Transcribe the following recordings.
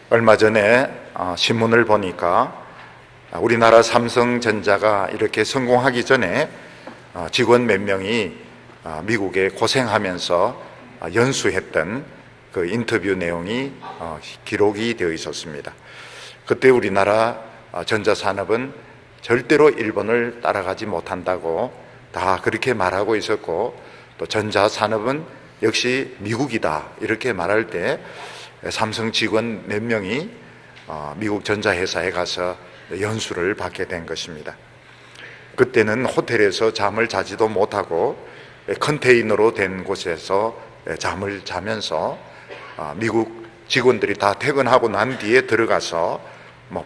얼마 전에 신문을 보니까 우리나라 삼성전자가 이렇게 성공하기 전에 직원 몇 명이 미국에 고생하면서 연수했던 그 인터뷰 내용이 기록이 되어 있었습니다. 그때 우리나라 전자산업은 절대로 일본을 따라가지 못한다고 다 그렇게 말하고 있었고, 또 전자산업은 역시 미국이다 이렇게 말할 때 삼성 직원 몇 명이 미국 전자회사에 가서 연수를 받게 된 것입니다. 그때는 호텔에서 잠을 자지도 못하고 컨테이너로 된 곳에서 잠을 자면서 미국 직원들이 다 퇴근하고 난 뒤에 들어가서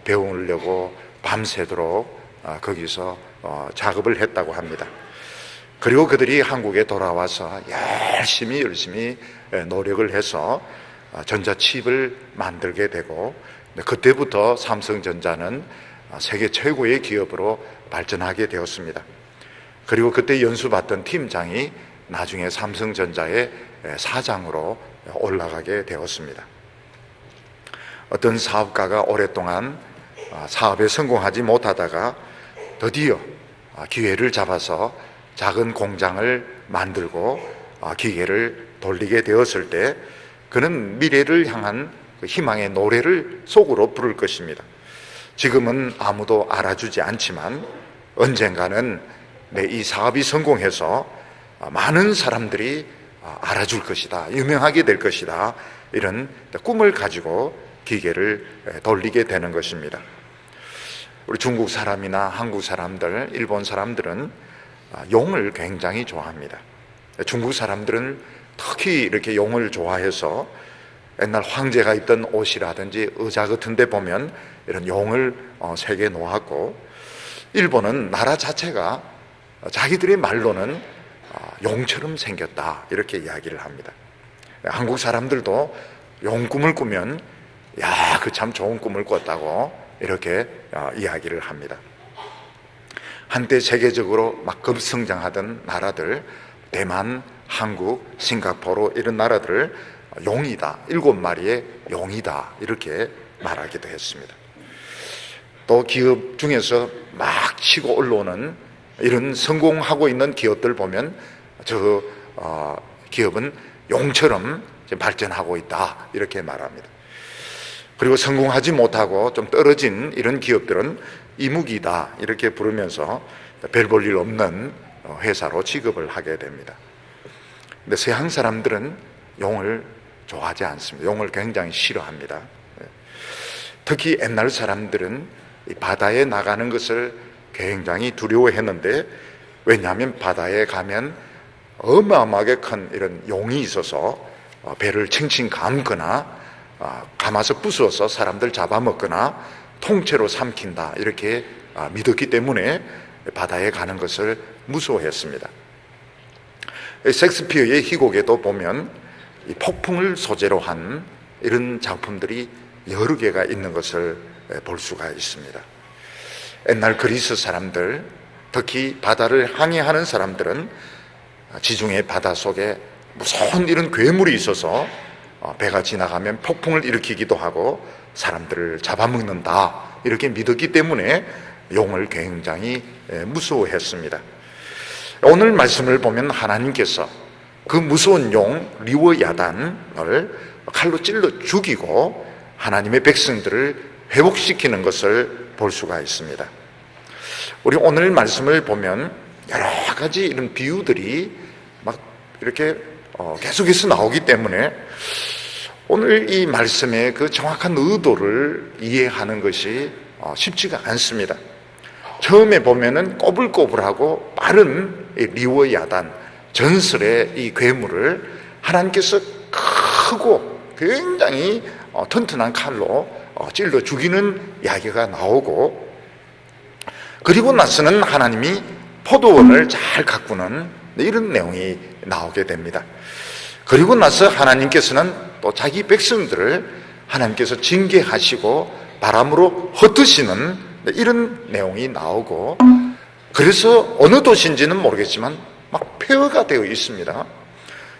배우려고 밤새도록 거기서 작업을 했다고 합니다. 그리고 그들이 한국에 돌아와서 열심히 노력을 해서 전자칩을 만들게 되고, 그때부터 삼성전자는 세계 최고의 기업으로 발전하게 되었습니다. 그리고 그때 연수받던 팀장이 나중에 삼성전자의 사장으로 올라가게 되었습니다. 어떤 사업가가 오랫동안 사업에 성공하지 못하다가 드디어 기회를 잡아서 작은 공장을 만들고 기계를 돌리게 되었을 때, 그는 미래를 향한 희망의 노래를 속으로 부를 것입니다. 지금은 아무도 알아주지 않지만 언젠가는 내 이 사업이 성공해서 많은 사람들이 알아줄 것이다, 유명하게 될 것이다, 이런 꿈을 가지고 기계를 돌리게 되는 것입니다. 우리 중국 사람이나 한국 사람들, 일본 사람들은 용을 굉장히 좋아합니다. 중국 사람들은 특히 이렇게 용을 좋아해서 옛날 황제가 입던 옷이라든지 의자 같은 데 보면 이런 용을 새겨 놓았고, 일본은 나라 자체가 자기들의 말로는 용처럼 생겼다 이렇게 이야기를 합니다. 한국 사람들도 용 꿈을 꾸면 야, 그 참 좋은 꿈을 꿨다고 이렇게 이야기를 합니다. 한때 세계적으로 막 급성장하던 나라들, 대만, 한국, 싱가포르 이런 나라들을 용이다, 7마리의 용이다 이렇게 말하기도 했습니다. 또 기업 중에서 막 치고 올라오는 이런 성공하고 있는 기업들 보면 저 기업은 용처럼 발전하고 있다 이렇게 말합니다. 그리고 성공하지 못하고 좀 떨어진 이런 기업들은 이무기다 이렇게 부르면서 별 볼 일 없는 회사로 취급을 하게 됩니다. 근데 서양 사람들은 용을 좋아하지 않습니다. 용을 굉장히 싫어합니다. 특히 옛날 사람들은 이 바다에 나가는 것을 굉장히 두려워했는데, 왜냐하면 바다에 가면 어마어마하게 큰 이런 용이 있어서 배를 칭칭 감거나 감아서 부수어서 사람들 잡아먹거나 통째로 삼킨다 이렇게 믿었기 때문에 바다에 가는 것을 무서워했습니다. 셰익스피어의 희곡에도 보면 이 폭풍을 소재로 한 이런 작품들이 여러 개가 있는 것을 볼 수가 있습니다. 옛날 그리스 사람들, 특히 바다를 항해하는 사람들은 지중해 바다 속에 무서운 이런 괴물이 있어서 배가 지나가면 폭풍을 일으키기도 하고 사람들을 잡아먹는다 이렇게 믿었기 때문에 용을 굉장히 무서워했습니다. 오늘 말씀을 보면 하나님께서 그 무서운 용 리워야단을 칼로 찔러 죽이고 하나님의 백성들을 회복시키는 것을 볼 수가 있습니다. 우리 오늘 말씀을 보면 여러 가지 이런 비유들이 막 이렇게 계속해서 나오기 때문에 오늘 이 말씀의 그 정확한 의도를 이해하는 것이 쉽지가 않습니다. 처음에 보면은 꼬불꼬불하고 빠른 이 리워야단, 전설의 이 괴물을 하나님께서 크고 굉장히 튼튼한 칼로 찔러 죽이는 이야기가 나오고, 그리고 나서는 하나님이 포도원을 잘 가꾸는 이런 내용이 나오게 됩니다. 그리고 나서 하나님께서는 또 자기 백성들을 하나님께서 징계하시고 바람으로 흩으시는 이런 내용이 나오고, 그래서 어느 도시인지는 모르겠지만 막 폐허가 되어 있습니다.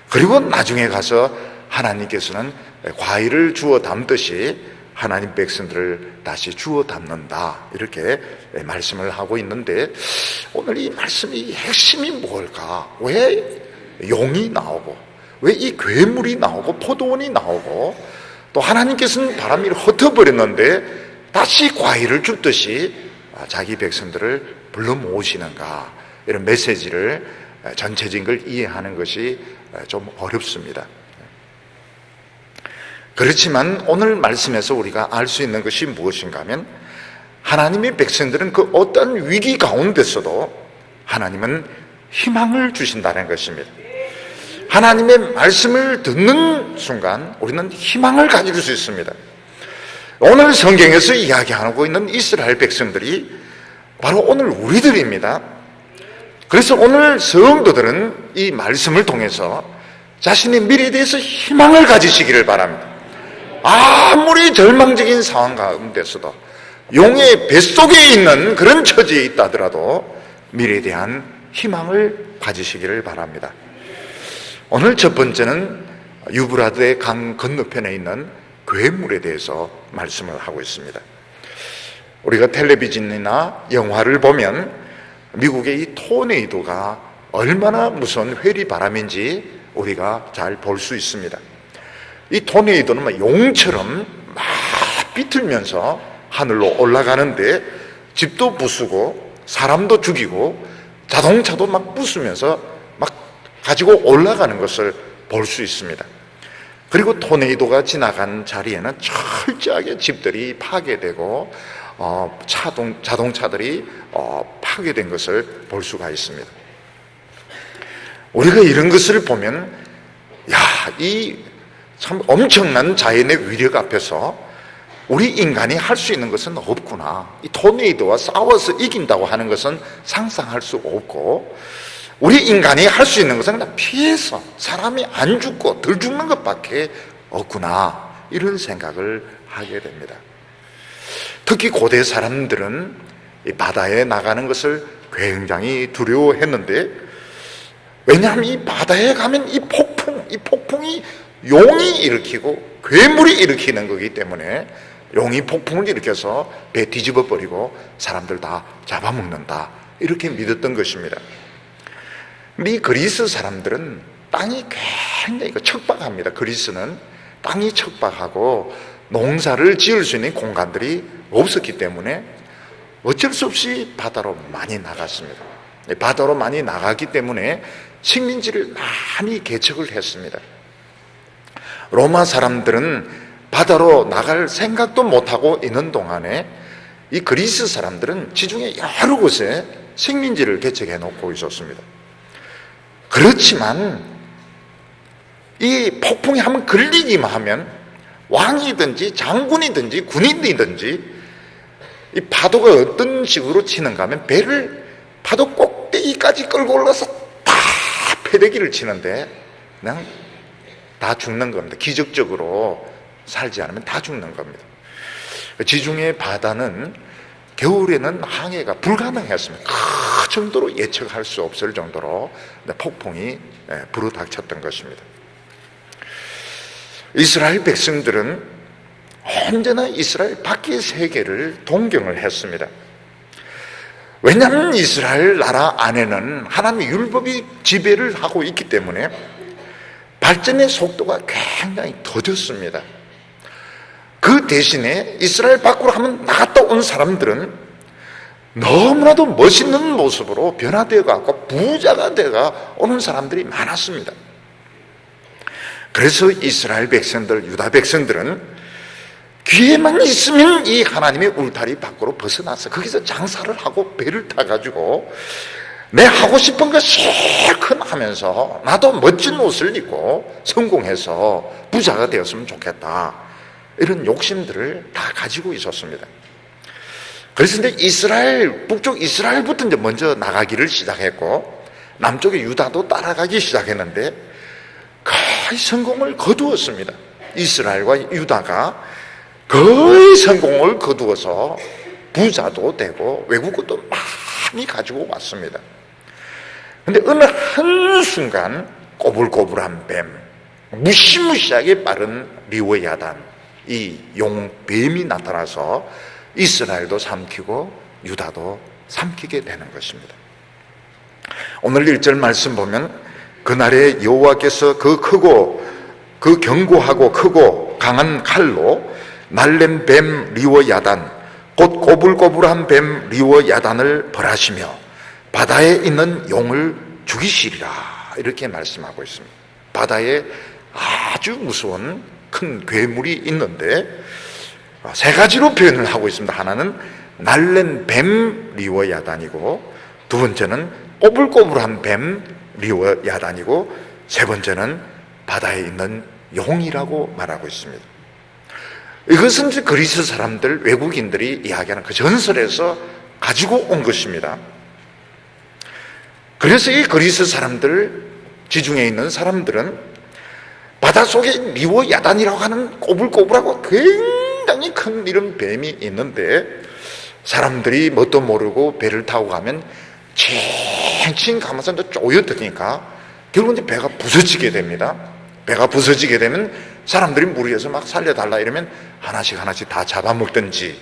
그리고 나중에 가서 하나님께서는 과일을 주워 담듯이 하나님 백성들을 다시 주워 담는다, 이렇게 말씀을 하고 있는데, 오늘 이 말씀의 핵심이 뭘까? 왜 용이 나오고, 왜 이 괴물이 나오고 포도원이 나오고, 또 하나님께서는 바람이 흩어버렸는데 다시 과일을 줍듯이 자기 백성들을 불러 모으시는가, 이런 메시지를, 전체적인 걸 이해하는 것이 좀 어렵습니다. 그렇지만 오늘 말씀에서 우리가 알 수 있는 것이 무엇인가 하면, 하나님의 백성들은 그 어떤 위기 가운데서도 하나님은 희망을 주신다는 것입니다. 하나님의 말씀을 듣는 순간 우리는 희망을 가질 수 있습니다. 오늘 성경에서 이야기하고 있는 이스라엘 백성들이 바로 오늘 우리들입니다. 그래서 오늘 성도들은 이 말씀을 통해서 자신의 미래에 대해서 희망을 가지시기를 바랍니다. 아무리 절망적인 상황 가운데서도, 용의 뱃속에 있는 그런 처지에 있다 하더라도 미래에 대한 희망을 가지시기를 바랍니다. 오늘 첫 번째는 유브라드의 강 건너편에 있는 괴물에 대해서 말씀을 하고 있습니다. 우리가 텔레비전이나 영화를 보면 미국의 이 토네이도가 얼마나 무서운 회리바람인지 우리가 잘 볼 수 있습니다. 이 토네이도는 막 용처럼 막 비틀면서 하늘로 올라가는데, 집도 부수고 사람도 죽이고 자동차도 막 부수면서 막 가지고 올라가는 것을 볼 수 있습니다. 그리고 토네이도가 지나간 자리에는 철저하게 집들이 파괴되고 자동차들이 파괴된 것을 볼 수가 있습니다. 우리가 이런 것을 보면, 이 참 엄청난 자연의 위력 앞에서 우리 인간이 할 수 있는 것은 없구나. 이 토네이도와 싸워서 이긴다고 하는 것은 상상할 수 없고, 우리 인간이 할 수 있는 것은 그냥 피해서 사람이 안 죽고 덜 죽는 것밖에 없구나, 이런 생각을 하게 됩니다. 특히 고대 사람들은 이 바다에 나가는 것을 굉장히 두려워했는데, 왜냐하면 이 바다에 가면 이 폭풍이 용이 일으키고 괴물이 일으키는 거기 때문에, 용이 폭풍을 일으켜서 배 뒤집어 버리고 사람들 다 잡아먹는다, 이렇게 믿었던 것입니다. 이 그리스 사람들은 땅이 굉장히 척박합니다. 그리스는 땅이 척박하고 농사를 지을 수 있는 공간들이 없었기 때문에 어쩔 수 없이 바다로 많이 나갔습니다. 바다로 많이 나가기 때문에 식민지를 많이 개척을 했습니다. 로마 사람들은 바다로 나갈 생각도 못하고 있는 동안에 이 그리스 사람들은 지중해 여러 곳에 식민지를 개척해 놓고 있었습니다. 그렇지만 이 폭풍이 한번 걸리기만 하면 왕이든지 장군이든지 군인이든지 이 파도가 어떤 식으로 치는가 하면 배를 파도 꼭대기까지 끌고 올라서 다 패대기를 치는데 그냥 다 죽는 겁니다. 기적적으로 살지 않으면 다 죽는 겁니다. 지중해 바다는 겨울에는 항해가 불가능했습니다. 그 정도로 예측할 수 없을 정도로 폭풍이 불어닥쳤던 것입니다. 이스라엘 백성들은 언제나 이스라엘 밖의 세계를 동경을 했습니다. 왜냐하면 이스라엘 나라 안에는 하나님의 율법이 지배를 하고 있기 때문에 발전의 속도가 굉장히 더뎠습니다. 그 대신에 이스라엘 밖으로 한번 나갔다 온 사람들은 너무나도 멋있는 모습으로 변화되어 가고 부자가 되어 오는 사람들이 많았습니다. 그래서 이스라엘 백성들, 유다 백성들은 기회만 있으면 이 하나님의 울타리 밖으로 벗어나서 거기서 장사를 하고 배를 타가지고 내 하고 싶은 거 실컷 하면서 나도 멋진 옷을 입고 성공해서 부자가 되었으면 좋겠다, 이런 욕심들을 다 가지고 있었습니다. 그래서 이제 북쪽 이스라엘부터 이제 먼저 나가기를 시작했고, 남쪽의 유다도 따라가기 시작했는데 거의 성공을 거두었습니다. 이스라엘과 유다가 거의 성공을 거두어서 부자도 되고 외국어도 많이 가지고 왔습니다. 그런데 어느 한순간 꼬불꼬불한 뱀, 무시무시하게 빠른 리워야단, 이 용뱀이 나타나서 이스라엘도 삼키고 유다도 삼키게 되는 것입니다. 오늘 1절 말씀 보면 그날에 여호와께서 그 견고하고 크고 강한 칼로 날랜 뱀 리워야단 곧 꼬불꼬불한 뱀 리워야단을 벌하시며 바다에 있는 용을 죽이시리라 이렇게 말씀하고 있습니다. 바다에 아주 무서운 큰 괴물이 있는데 세 가지로 표현을 하고 있습니다. 하나는 날랜 뱀 리워야단이고, 두 번째는 꼬불꼬불한 뱀 리워야단이고, 세 번째는 바다에 있는 용이라고 말하고 있습니다. 이것은 그리스 사람들, 외국인들이 이야기하는 그 전설에서 가지고 온 것입니다. 그래서 이 그리스 사람들, 지중해에 있는 사람들은 바닷속에 리워야단이라고 하는 꼬불꼬불하고 굉장히 큰 이런 뱀이 있는데, 사람들이 뭣도 모르고 배를 타고 가면 칭칭 가면서 쪼여드니까 결국 이제 배가 부서지게 됩니다. 배가 부서지게 되면 사람들이 무리해서 막 살려달라 이러면 하나씩 다 잡아먹든지,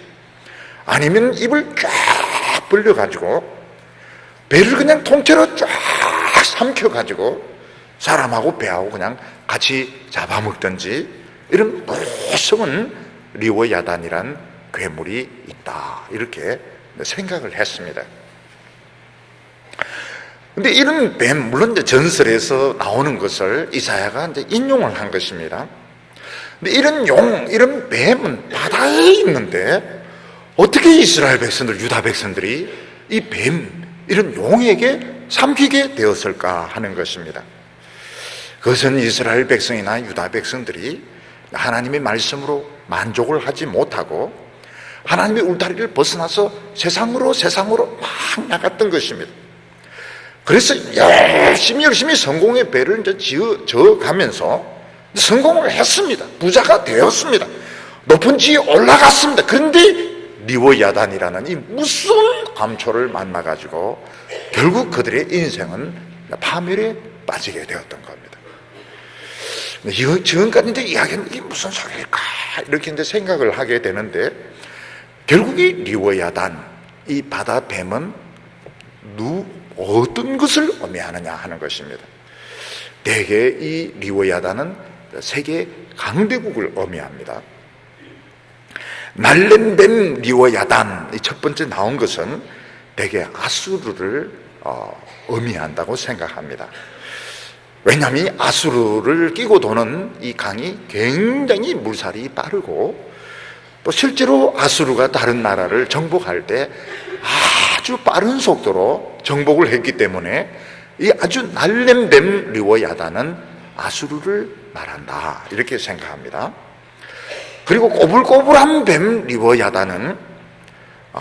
아니면 입을 쫙 벌려가지고 배를 그냥 통째로 쫙 삼켜가지고 사람하고 배하고 그냥 같이 잡아먹든지, 이런 무서운 리워야단이란 괴물이 있다 이렇게 생각을 했습니다. 근데 이런 뱀, 물론 이제 전설에서 나오는 것을 이사야가 이제 인용을 한 것입니다. 근데 이런 뱀은 바다에 있는데 어떻게 이스라엘 백성들, 유다 백성들이 이 뱀, 이런 용에게 삼키게 되었을까 하는 것입니다. 그것은 이스라엘 백성이나 유다 백성들이 하나님의 말씀으로 만족을 하지 못하고 하나님의 울타리를 벗어나서 세상으로 막 나갔던 것입니다. 그래서 열심히 성공의 배를 이제 저어가면서 성공을 했습니다. 부자가 되었습니다. 높은 지에 올라갔습니다. 그런데 리워야단이라는 이 무서운 암초를 만나가지고 결국 그들의 인생은 파멸에 빠지게 되었던 겁니다. 지금까지 이제 이야기는 이게 무슨 소리일까 이렇게 이제 생각을 하게 되는데, 결국 이 리워야단, 이 바다 뱀은 어떤 것을 의미하느냐 하는 것입니다. 대개 이 리워야단은 세계 강대국을 의미합니다. 날랜 뱀 리워야단, 이 첫 번째 나온 것은 대개 아수르를 의미한다고 생각합니다. 왜냐하면 이 아수르를 끼고 도는 이 강이 굉장히 물살이 빠르고, 또 실제로 아수르가 다른 나라를 정복할 때 아주 빠른 속도로 정복을 했기 때문에 이 아주 날랜 뱀 리워야단은 아수르를 말한다 이렇게 생각합니다. 그리고 꼬불꼬불한 뱀 리워야단은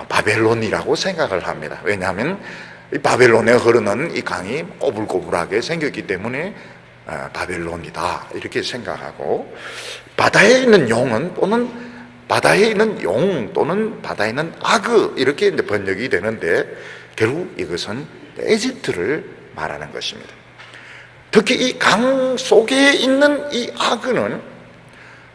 바벨론이라고 생각을 합니다. 왜냐하면 이 바벨론에 흐르는 이 강이 꼬불꼬불하게 생겼기 때문에 바벨론이다 이렇게 생각하고, 바다에 있는 용은 또는 바다에 있는 용 또는 바다에 있는 아그 이렇게 이제 번역이 되는데, 결국 이것은 에집트를 말하는 것입니다. 특히 이 강 속에 있는 이 아그는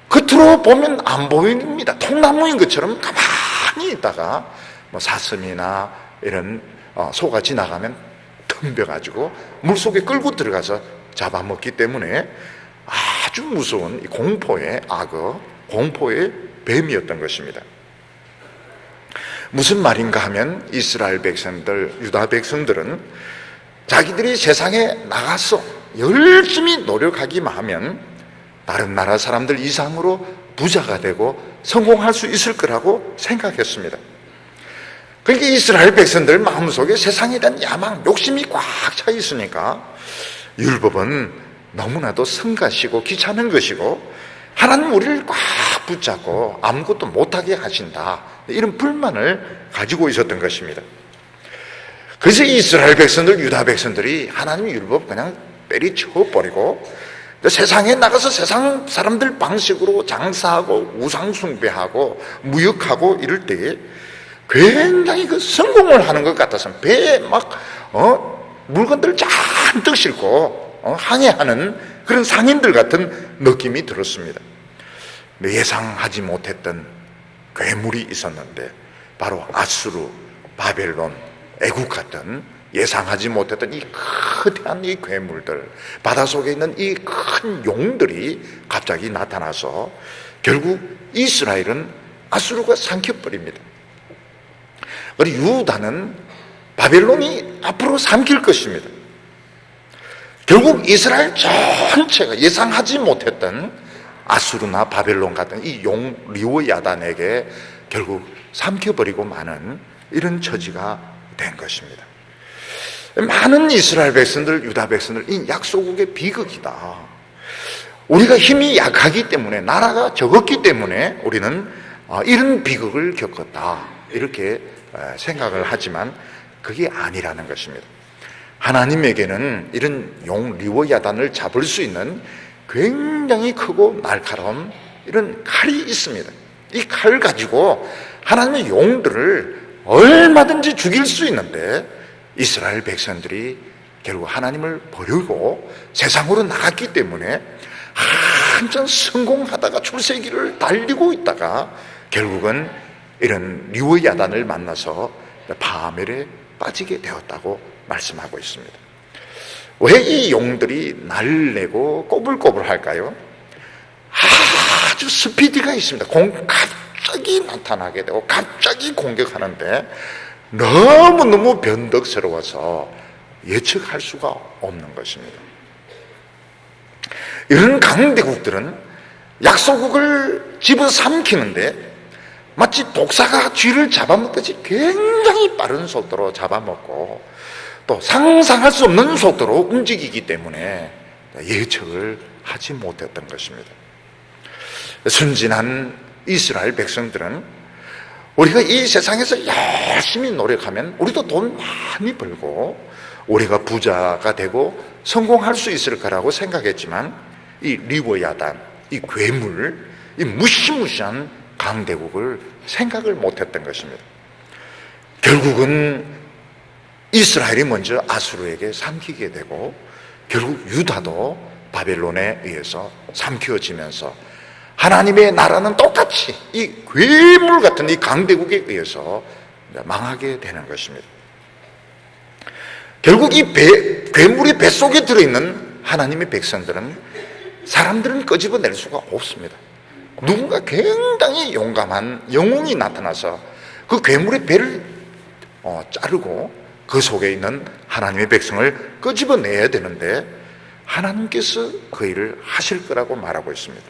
겉으로 보면 안 보입니다. 통나무인 것처럼 가만히 있다가 뭐 사슴이나 이런 소가 지나가면 덤벼가지고 물속에 끌고 들어가서 잡아먹기 때문에 아주 무서운 이 공포의 악어, 공포의 뱀이었던 것입니다. 무슨 말인가 하면 이스라엘 백성들, 유다 백성들은 자기들이 세상에 나가서 열심히 노력하기만 하면 다른 나라 사람들 이상으로 부자가 되고 성공할 수 있을 거라고 생각했습니다. 그러니까 이스라엘 백성들 마음속에 세상에 대한 야망, 욕심이 꽉 차 있으니까 율법은 너무나도 성가시고 귀찮은 것이고 하나님 우리를 꽉 붙잡고 아무것도 못하게 하신다, 이런 불만을 가지고 있었던 것입니다. 그래서 이스라엘 백성들, 유다 백성들이 하나님의 율법 그냥 때리쳐버리고 세상에 나가서 세상 사람들 방식으로 장사하고 우상숭배하고 무역하고 이럴 때에 굉장히 그 성공을 하는 것 같아서 배에 막 물건들 잔뜩 싣고 항해하는 그런 상인들 같은 느낌이 들었습니다. 예상하지 못했던 괴물이 있었는데 바로 아수르, 바벨론, 애국 같은 예상하지 못했던 이 거대한 이 괴물들, 바닷속에 있는 이 큰 용들이 갑자기 나타나서 결국 이스라엘은 아수르가 삼켜버립니다. 그리고 유다는 바벨론이 앞으로 삼킬 것입니다. 결국 이스라엘 전체가 예상하지 못했던 아수르나 바벨론 같은 이 용 리오야단에게 결국 삼켜버리고 마는 이런 처지가 된 것입니다. 많은 이스라엘 백성들, 유다 백성들, 이 약소국의 비극이다. 우리가 힘이 약하기 때문에, 나라가 적었기 때문에 우리는 이런 비극을 겪었다, 이렇게 생각을 하지만 그게 아니라는 것입니다. 하나님에게는 이런 용 리오야단을 잡을 수 있는 굉장히 크고 날카로운 이런 칼이 있습니다. 이 칼을 가지고 하나님의 용들을 얼마든지 죽일 수 있는데, 이스라엘 백성들이 결국 하나님을 버리고 세상으로 나갔기 때문에 한참 성공하다가 출세기를 달리고 있다가 결국은 이런 리오야단을 만나서 파멸에 빠지게 되었다고 말씀하고 있습니다. 왜 이 용들이 날내고 꼬불꼬불 할까요? 아주 스피드가 있습니다. 갑자기 나타나게 되고 갑자기 공격하는데 너무너무 변덕스러워서 예측할 수가 없는 것입니다. 이런 강대국들은 약소국을 집어삼키는데 마치 독사가 쥐를 잡아먹듯이 굉장히 빠른 속도로 잡아먹고 또 상상할 수 없는 속도로 움직이기 때문에 예측을 하지 못했던 것입니다. 순진한 이스라엘 백성들은 우리가 이 세상에서 열심히 노력하면 우리도 돈 많이 벌고 우리가 부자가 되고 성공할 수 있을 거라고 생각했지만 이 리오야단, 이 괴물, 이 무시무시한 강대국을 생각을 못했던 것입니다. 결국은 이스라엘이 먼저 아수르에게 삼키게 되고 결국 유다도 바벨론에 의해서 삼켜지면서 하나님의 나라는 똑같이 이 괴물 같은 이 강대국에 의해서 망하게 되는 것입니다. 결국 이 괴물이 뱃속에 들어있는 하나님의 백성들은 사람들은 끄집어낼 수가 없습니다. 누군가 굉장히 용감한 영웅이 나타나서 그 괴물의 배를 자르고 그 속에 있는 하나님의 백성을 끄집어내야 되는데 하나님께서 그 일을 하실 거라고 말하고 있습니다.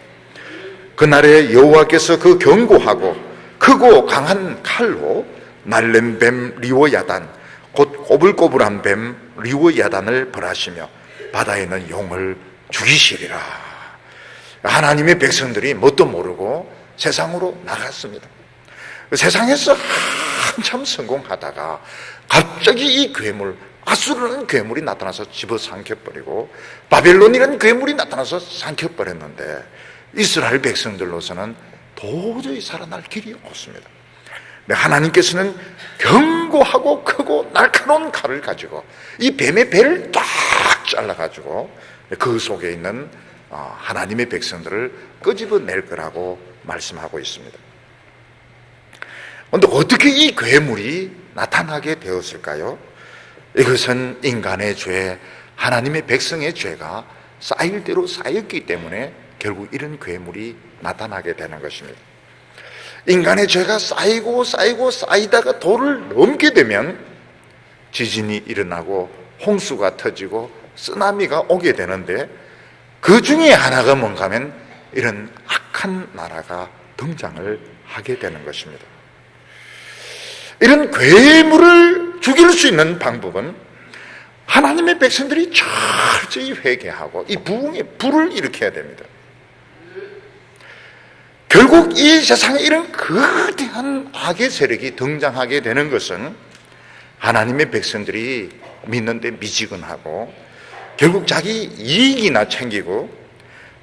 그날에 여호와께서 그 견고하고 크고 강한 칼로 날랜 뱀 리오야단, 곧 꼬불꼬불한 뱀 리오야단을 벌하시며 바다에 있는 용을 죽이시리라. 하나님의 백성들이 뭣도 모르고 세상으로 나갔습니다. 세상에서 한참 성공하다가 갑자기 이 괴물, 아수르라는 괴물이 나타나서 집어삼켜버리고 바벨론이라는 괴물이 나타나서 삼켜버렸는데 이스라엘 백성들로서는 도저히 살아날 길이 없습니다. 하나님께서는 견고하고 크고 날카로운 칼을 가지고 이 뱀의 배를 딱 잘라가지고 그 속에 있는 하나님의 백성들을 끄집어낼 거라고 말씀하고 있습니다. 그런데 어떻게 이 괴물이 나타나게 되었을까요? 이것은 인간의 죄, 하나님의 백성의 죄가 쌓일 대로 쌓였기 때문에 결국 이런 괴물이 나타나게 되는 것입니다. 인간의 죄가 쌓이고 쌓이고 쌓이다가 도를 넘게 되면 지진이 일어나고 홍수가 터지고 쓰나미가 오게 되는데 그 중에 하나가 뭔가 하면 이런 악한 나라가 등장을 하게 되는 것입니다. 이런 괴물을 죽일 수 있는 방법은 하나님의 백성들이 철저히 회개하고 이 부흥의 불을 일으켜야 됩니다. 결국 이 세상에 이런 거대한 악의 세력이 등장하게 되는 것은 하나님의 백성들이 믿는데 미지근하고 결국 자기 이익이나 챙기고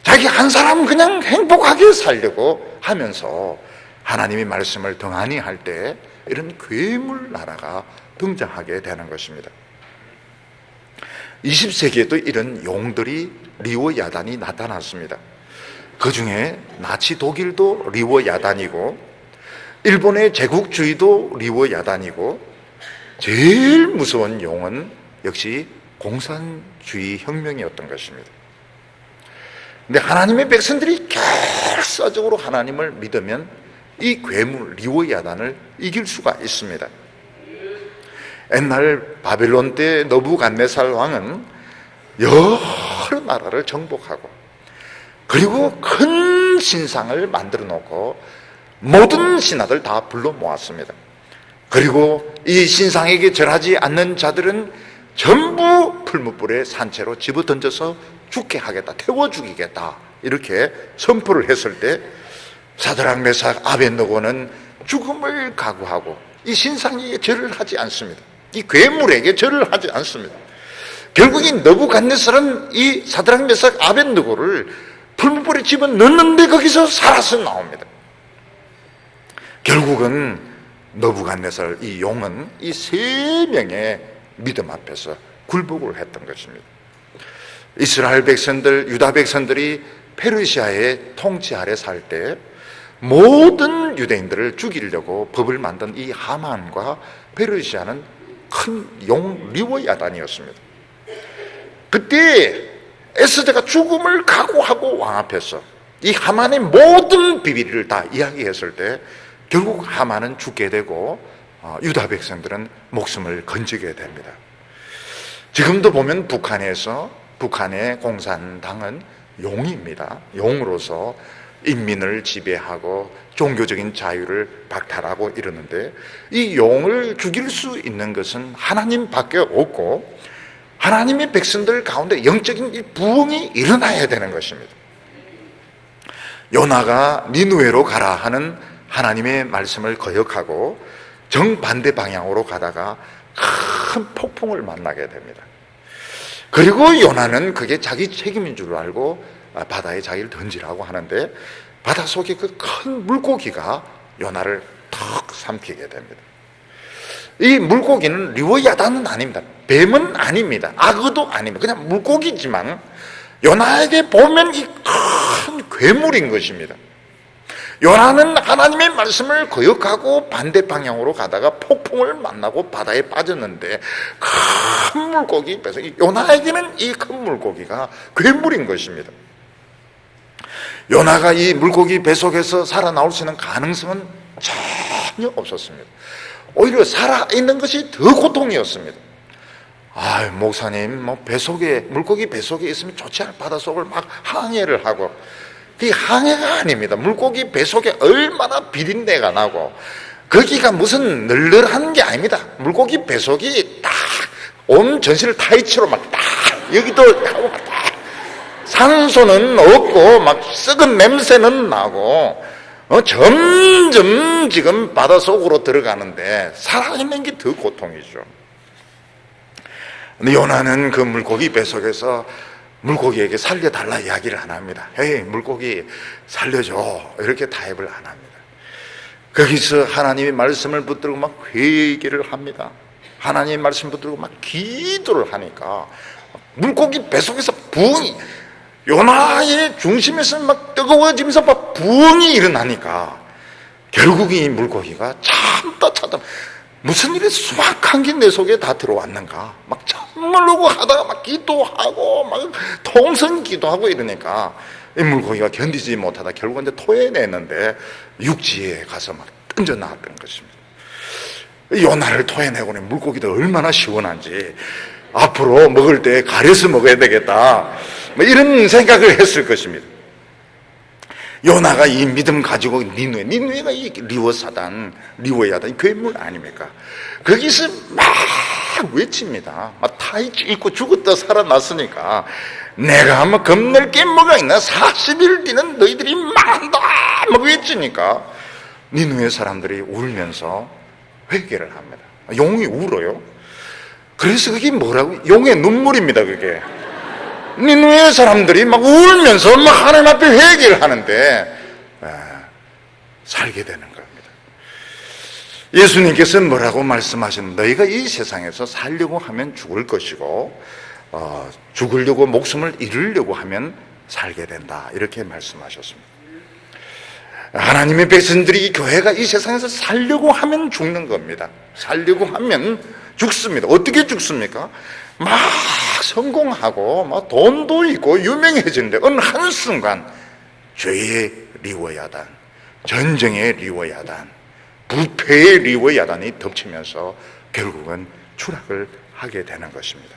자기 한 사람 그냥 행복하게 살려고 하면서 하나님의 말씀을 등한히 할 때 이런 괴물 나라가 등장하게 되는 것입니다. 20세기에도 이런 용들이 리오야단이 나타났습니다. 그 중에 나치 독일도 리워 야단이고 일본의 제국주의도 리워 야단이고 제일 무서운 용은 역시 공산주의 혁명이었던 것입니다. 근데 하나님의 백성들이 결사적으로 하나님을 믿으면 이 괴물 리워 야단을 이길 수가 있습니다. 옛날 바벨론 때 너부갓네살 왕은 여러 나라를 정복하고 그리고 큰 신상을 만들어 놓고 모든 신하들 다 불러 모았습니다. 그리고 이 신상에게 절하지 않는 자들은 전부 풀무불에 산채로 집어 던져서 죽게 하겠다, 태워 죽이겠다, 이렇게 선포를 했을 때 사드락 메삭 아벳느고는 죽음을 각오하고 이 신상에게 절을 하지 않습니다. 이 괴물에게 절을 하지 않습니다. 결국 이 너부갓네살은 이 사드락 메삭 아벳느고를 풀무불에 집어 넣는데 거기서 살아서 나옵니다. 결국은 너부갓네살 이 용은 이 세 명의 믿음 앞에서 굴복을 했던 것입니다. 이스라엘 백성들, 유다 백성들이 페르시아의 통치 아래 살 때 모든 유대인들을 죽이려고 법을 만든 이 하만과 페르시아는 큰 용 리워 야단이었습니다. 그때 에스더가 죽음을 각오하고 왕 앞에서 이 하만의 모든 비밀을 다 이야기했을 때 결국 하만은 죽게 되고 유다 백성들은 목숨을 건지게 됩니다. 지금도 보면 북한의 공산당은 용입니다. 용으로서 인민을 지배하고 종교적인 자유를 박탈하고 이러는데 이 용을 죽일 수 있는 것은 하나님밖에 없고 하나님의 백성들 가운데 영적인 이 부흥이 일어나야 되는 것입니다. 요나가 니느웨로 가라 하는 하나님의 말씀을 거역하고 정반대 방향으로 가다가 큰 폭풍을 만나게 됩니다. 그리고 요나는 그게 자기 책임인 줄 알고 바다에 자기를 던지라고 하는데 바닷속에 그 큰 물고기가 요나를 턱 삼키게 됩니다. 이 물고기는 리워야단은 아닙니다. 뱀은 아닙니다. 악어도 아닙니다. 그냥 물고기지만 요나에게 보면 이 큰 괴물인 것입니다. 요나는 하나님의 말씀을 거역하고 반대 방향으로 가다가 폭풍을 만나고 바다에 빠졌는데 큰 물고기 뺏어 요나에게는 이 큰 물고기가 괴물인 것입니다. 요나가 이 물고기 뱃속에서 살아나올 수 있는 가능성은 전혀 없었습니다. 오히려 살아있는 것이 더 고통이었습니다. 목사님, 물고기 뱃속에 있으면 좋지 않을 바닷속을 막 항해를 하고, 이 항해가 아닙니다. 물고기 뱃속에 얼마나 비린내가 나고, 거기가 무슨 널널한 게 아닙니다. 물고기 뱃속이 딱 온 전신을 타이치로 막 딱 여기도 하고 딱 산소는 없고 막 썩은 냄새는 나고 점점 지금 바닷속으로 들어가는데 살아있는 게 더 고통이죠. 근데 요나는 그 물고기 뱃속에서 물고기에게 살려달라 이야기를 안 합니다. 헤이 물고기 살려줘 이렇게 타협을 안 합니다. 거기서 하나님의 말씀을 붙들고 막 회개를 합니다. 하나님의 말씀 붙들고 막 기도를 하니까 물고기 뱃속에서 부흥이 요나의 중심에서 막 뜨거워지면서 막 부흥이 일어나니까 결국 이 물고기가 참다 무슨 일이 수확한 게 내 속에 다 들어왔는가 막 참으려고 하다가 막 기도하고 막 통성 기도하고 이러니까 이 물고기가 견디지 못하다 결국 이제 토해내는데 육지에 가서 막 던져 나왔던 것입니다. 요나를 토해내고는 물고기도 얼마나 시원한지 앞으로 먹을 때 가려서 먹어야 되겠다 이런 생각을 했을 것입니다. 요나가 이 믿음 가지고 니느웨가 이 리워야단 괴물 아닙니까? 거기서 막 외칩니다. 막 타이치 입고 죽었다 살아났으니까 내가 뭐 겁낼 게 뭐가 있나? 40일 뒤는 너희들이 망한다 막 외치니까 니느웨 사람들이 울면서 회개를 합니다. 용이 울어요. 그래서 그게 뭐라고? 용의 눈물입니다. 그게 니느웨 사람들이 막 울면서 막 하나님 앞에 회개를 하는데 살게 되는 겁니다. 예수님께서 뭐라고 말씀하신 너희가 이 세상에서 살려고 하면 죽을 것이고 죽으려고 목숨을 잃으려고 하면 살게 된다, 이렇게 말씀하셨습니다. 하나님의 백성들이, 교회가 이 세상에서 살려고 하면 죽는 겁니다. 살려고 하면 죽습니다. 어떻게 죽습니까? 막 성공하고 막 돈도 있고 유명해지는데 어느 한순간 죄의 리워야단, 전쟁의 리워야단, 부패의 리워야단이 덮치면서 결국은 추락을 하게 되는 것입니다.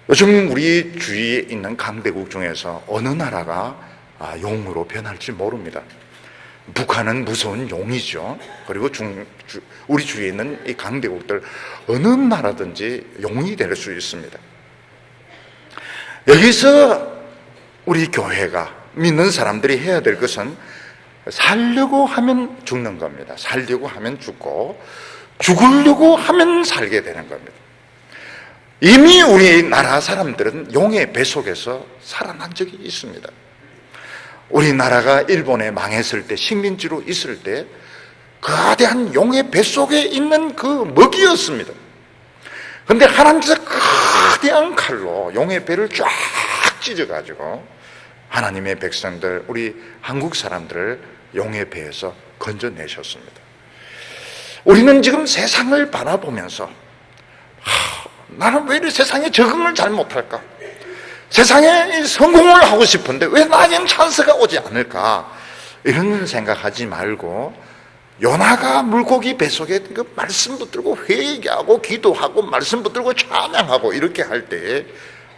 요즘 우리 주위에 있는 강대국 중에서 어느 나라가 용으로 변할지 모릅니다. 북한은 무서운 용이죠. 그리고 우리 주위에 있는 이 강대국들 어느 나라든지 용이 될 수 있습니다. 여기서 우리 교회가, 믿는 사람들이 해야 될 것은 살려고 하면 죽는 겁니다. 살려고 하면 죽고 죽으려고 하면 살게 되는 겁니다. 이미 우리나라 사람들은 용의 배 속에서 살아난 적이 있습니다. 우리나라가 일본에 망했을 때, 식민지로 있을 때 거대한 용의 뱃속에 있는 그 먹이였습니다. 그런데 하나님께서 거대한 칼로 용의 배를 쫙 찢어가지고 하나님의 백성들, 우리 한국 사람들을 용의 배에서 건져내셨습니다. 우리는 지금 세상을 바라보면서 나는 왜 이렇게 세상에 적응을 잘 못할까? 세상에 성공을 하고 싶은데 왜 나에겐 찬스가 오지 않을까? 이런 생각하지 말고, 요나가 물고기 뱃속에 그 말씀 붙들고 회개하고 기도하고 말씀 붙들고 찬양하고 이렇게 할 때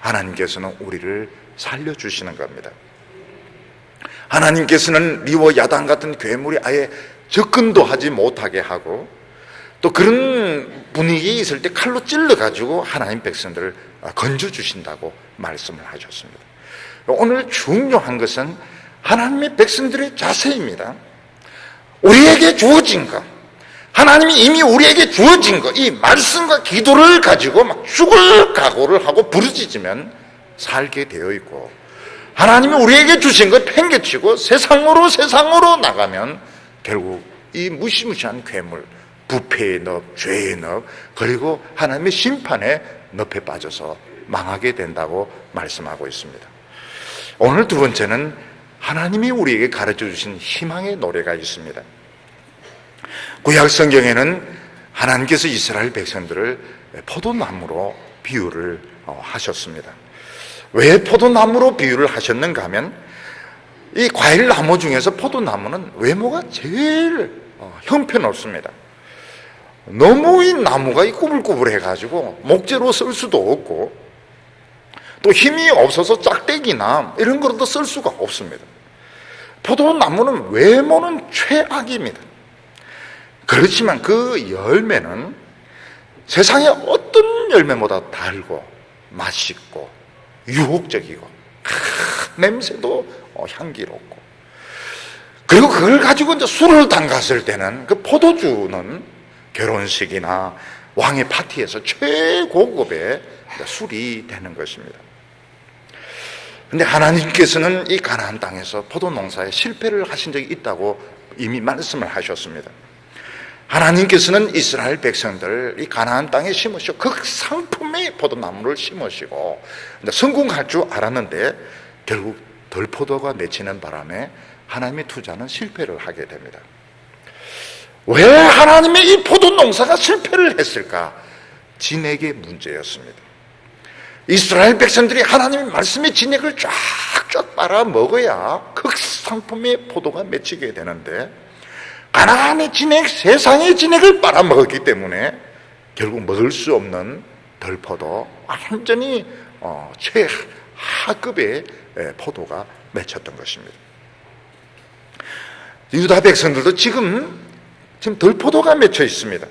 하나님께서는 우리를 살려주시는 겁니다. 하나님께서는 리워 야단 같은 괴물이 아예 접근도 하지 못하게 하고, 또 그런 분위기에 있을 때 칼로 찔러가지고 하나님 백성들을 건져주신다고 말씀을 하셨습니다. 오늘 중요한 것은 하나님의 백성들의 자세입니다. 우리에게 주어진 것, 하나님이 이미 우리에게 주어진 것, 이 말씀과 기도를 가지고 막 죽을 각오를 하고 부르짖으면 살게 되어 있고, 하나님이 우리에게 주신 것 팽개치고 세상으로 나가면 결국 이 무시무시한 괴물, 부패의 늪, 죄의 늪, 그리고 하나님의 심판의 늪에 빠져서 망하게 된다고 말씀하고 있습니다. 오늘 두 번째는 하나님이 우리에게 가르쳐 주신 희망의 노래가 있습니다. 구약 성경에는 하나님께서 이스라엘 백성들을 포도나무로 비유를 하셨습니다. 왜 포도나무로 비유를 하셨는가 하면, 이 과일나무 중에서 포도나무는 외모가 제일 형편없습니다. 너무 이 나무가 꾸불꾸불해가지고 목재로 쓸 수도 없고, 또 힘이 없어서 짝대기나 이런 거로도 쓸 수가 없습니다. 포도나무는 외모는 최악입니다. 그렇지만 그 열매는 세상의 어떤 열매보다 달고 맛있고 유혹적이고 냄새도 향기롭고, 그리고 그걸 가지고 이제 술을 담갔을 때는 그 포도주는 결혼식이나 왕의 파티에서 최고급의 술이 되는 것입니다. 그런데 하나님께서는 이 가나안 땅에서 포도 농사에 실패를 하신 적이 있다고 이미 말씀을 하셨습니다. 하나님께서는 이스라엘 백성들을 이 가나안 땅에 심으시고 극상품의 포도나무를 심으시고 성공할 줄 알았는데 결국 덜포도가 맺히는 바람에 하나님의 투자는 실패를 하게 됩니다. 왜 하나님의 이 포도 농사가 실패를 했을까? 진액의 문제였습니다. 이스라엘 백성들이 하나님의 말씀의 진액을 쫙쫙 빨아먹어야 극상품의 포도가 맺히게 되는데, 가나안의 진액, 세상의 진액을 빨아먹었기 때문에 결국 먹을 수 없는 덜포도, 완전히 최하급의 포도가 맺혔던 것입니다. 유다 백성들도 지금 덜포도가 맺혀 있습니다.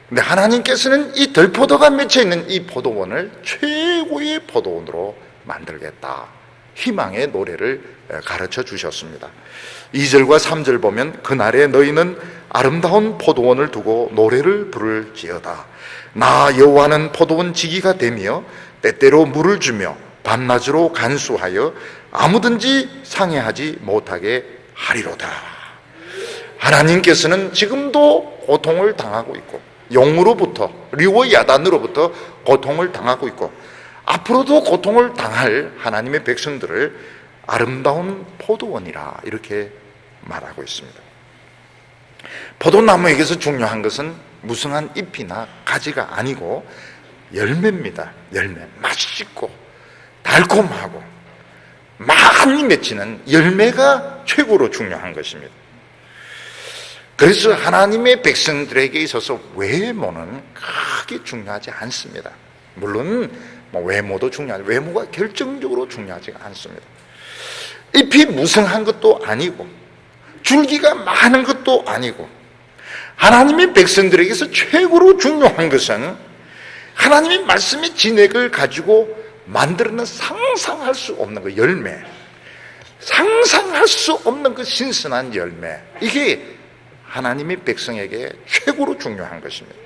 근데 하나님께서는 이 덜포도가 맺혀 있는 이 포도원을 최고의 포도원으로 만들겠다, 희망의 노래를 가르쳐 주셨습니다. 2절과 3절 보면, 그날에 너희는 아름다운 포도원을 두고 노래를 부를지어다. 나 여호와는 포도원 지기가 되며 때때로 물을 주며 밤낮으로 간수하여 아무든지 상해하지 못하게 하리로다. 하나님께서는 지금도 고통을 당하고 있고, 용으로부터, 리워야단으로부터 고통을 당하고 있고, 앞으로도 고통을 당할 하나님의 백성들을 아름다운 포도원이라 이렇게 말하고 있습니다. 포도나무에게서 중요한 것은 무성한 잎이나 가지가 아니고 열매입니다. 열매. 맛있고 달콤하고 많이 맺히는 열매가 최고로 중요한 것입니다. 그래서 하나님의 백성들에게 있어서 외모는 크게 중요하지 않습니다. 물론 외모도 중요하지, 외모가 결정적으로 중요하지 않습니다. 잎이 무성한 것도 아니고 줄기가 많은 것도 아니고, 하나님의 백성들에게서 최고로 중요한 것은 하나님의 말씀의 진액을 가지고 만들어낸 상상할 수 없는 그 열매, 상상할 수 없는 그 신선한 열매, 이게 하나님의 백성에게 최고로 중요한 것입니다.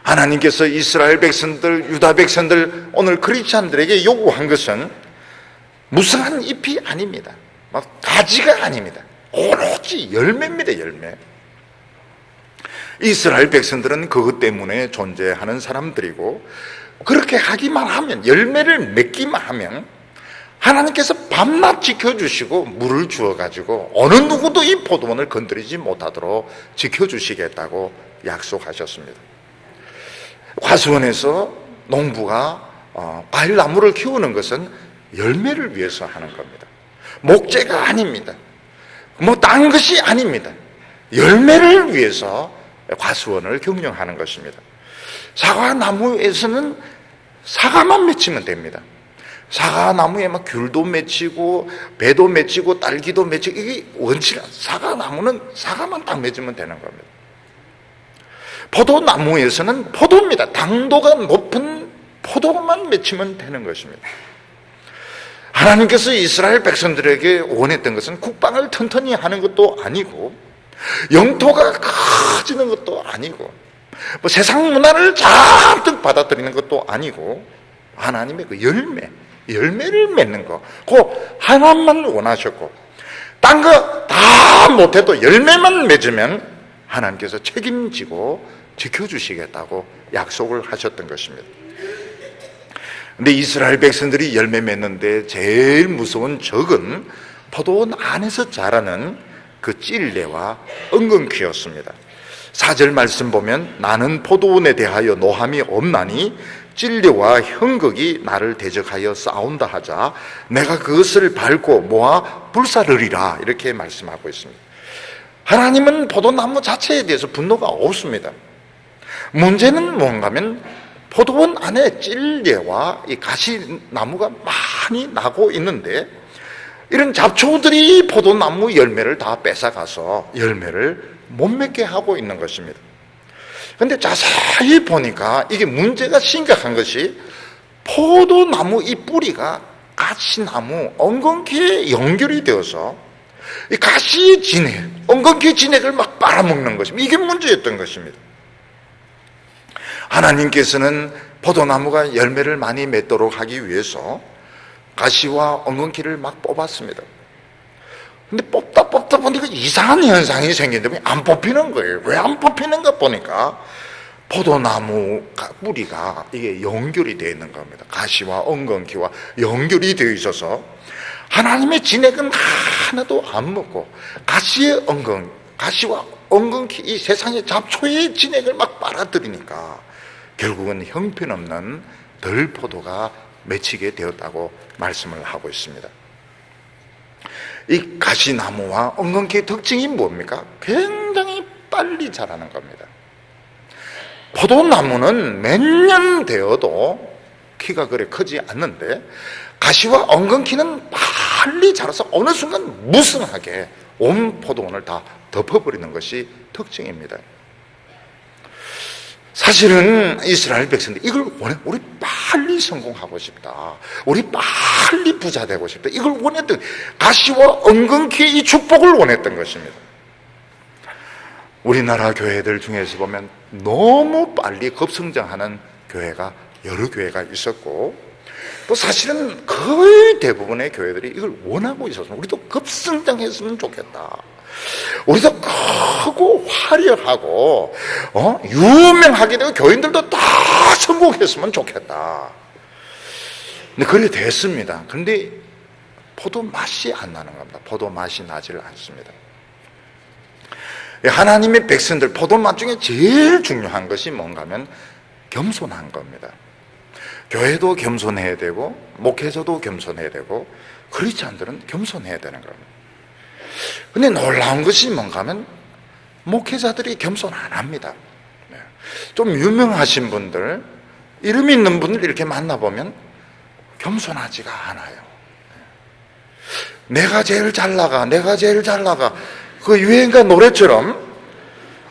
하나님께서 이스라엘 백성들, 유다 백성들, 오늘 크리스찬들에게 요구한 것은 무성한 잎이 아닙니다. 가지가 아닙니다. 오로지 열매입니다. 열매. 이스라엘 백성들은 그것 때문에 존재하는 사람들이고, 그렇게 하기만 하면, 열매를 맺기만 하면 하나님께서 밤낮 지켜주시고 물을 주어가지고 어느 누구도 이 포도원을 건드리지 못하도록 지켜주시겠다고 약속하셨습니다. 과수원에서 농부가 과일나무를 키우는 것은 열매를 위해서 하는 겁니다. 목재가 아닙니다. 딴 것이 아닙니다. 열매를 위해서 과수원을 경영하는 것입니다. 사과나무에서는 사과만 맺히면 됩니다. 사과나무에 막 귤도 맺히고 배도 맺히고 딸기도 맺히고, 이게 원칙. 사과나무는 사과만 딱 맺으면 되는 겁니다. 포도나무에서는 포도입니다. 당도가 높은 포도만 맺히면 되는 것입니다. 하나님께서 이스라엘 백성들에게 원했던 것은 국방을 튼튼히 하는 것도 아니고, 영토가 커지는 것도 아니고, 세상 문화를 잔뜩 받아들이는 것도 아니고, 하나님의 그 열매를 맺는 거, 그 하나만 원하셨고, 딴 거 다 못해도 열매만 맺으면 하나님께서 책임지고 지켜주시겠다고 약속을 하셨던 것입니다. 근데 이스라엘 백성들이 열매 맺는데 제일 무서운 적은 포도원 안에서 자라는 그 찔레와 엉겅퀴였습니다. 4절 말씀 보면, 나는 포도원에 대하여 노함이 없나니 찔레와 형극이 나를 대적하여 싸운다 하자 내가 그것을 밟고 모아 불사르리라, 이렇게 말씀하고 있습니다. 하나님은 포도나무 자체에 대해서 분노가 없습니다. 문제는 뭔가 하면 포도원 안에 찔레와 이 가시나무가 많이 나고 있는데, 이런 잡초들이 포도나무 열매를 다 뺏어가서 열매를 못 맺게 하고 있는 것입니다. 그런데 자세히 보니까 이게 문제가 심각한 것이, 포도나무 이 뿌리가 가시나무 엉겅퀴에 연결이 되어서 이 가시 진액, 엉겅퀴 진액을 막 빨아먹는 것입니다. 이게 문제였던 것입니다. 하나님께서는 포도나무가 열매를 많이 맺도록 하기 위해서 가시와 엉겅퀴를 막 뽑았습니다. 근데 뽑다 보니까 이상한 현상이 생기는데 안 뽑히는 거예요. 왜 안 뽑히는가 보니까 포도나무 뿌리가 이게 연결이 되어 있는 겁니다. 가시와 엉겅퀴와 연결이 되어 있어서 하나님의 진액은 하나도 안 먹고 가시와 엉겅퀴, 이 세상의 잡초의 진액을 막 빨아들이니까 결국은 형편없는 덜포도가 맺히게 되었다고 말씀을 하고 있습니다. 이 가시나무와 엉겅퀴의 특징이 뭡니까? 굉장히 빨리 자라는 겁니다. 포도나무는 몇 년 되어도 키가 그래 크지 않는데, 가시와 엉겅퀴는 빨리 자라서 어느 순간 무성하게 온 포도원을 다 덮어버리는 것이 특징입니다. 사실은 이스라엘 백성들이 이걸 원해, 우리 빨리 성공하고 싶다, 우리 빨리 부자 되고 싶다, 이걸 원했던, 가시와 엉겅퀴의 이 축복을 원했던 것입니다. 우리나라 교회들 중에서 보면 너무 빨리 급성장하는 교회가 여러 교회가 있었고, 또 사실은 거의 대부분의 교회들이 이걸 원하고 있었습니다. 우리도 급성장했으면 좋겠다, 우리도 크고 화려하고 유명하게 되고 교인들도 다 성공했으면 좋겠다. 근데 그래 됐습니다. 그런데 포도 맛이 안 나는 겁니다. 포도 맛이 나질 않습니다. 하나님의 백성들 포도 맛 중에 제일 중요한 것이 뭔가 하면 겸손한 겁니다. 교회도 겸손해야 되고 목회자도 겸손해야 되고 크리스찬들은 겸손해야 되는 겁니다. 근데 놀라운 것이 뭔가 하면 목회자들이 겸손 안 합니다. 좀 유명하신 분들, 이름 있는 분들 이렇게 만나보면 겸손하지가 않아요. 내가 제일 잘 나가, 내가 제일 잘 나가. 그 유행가 노래처럼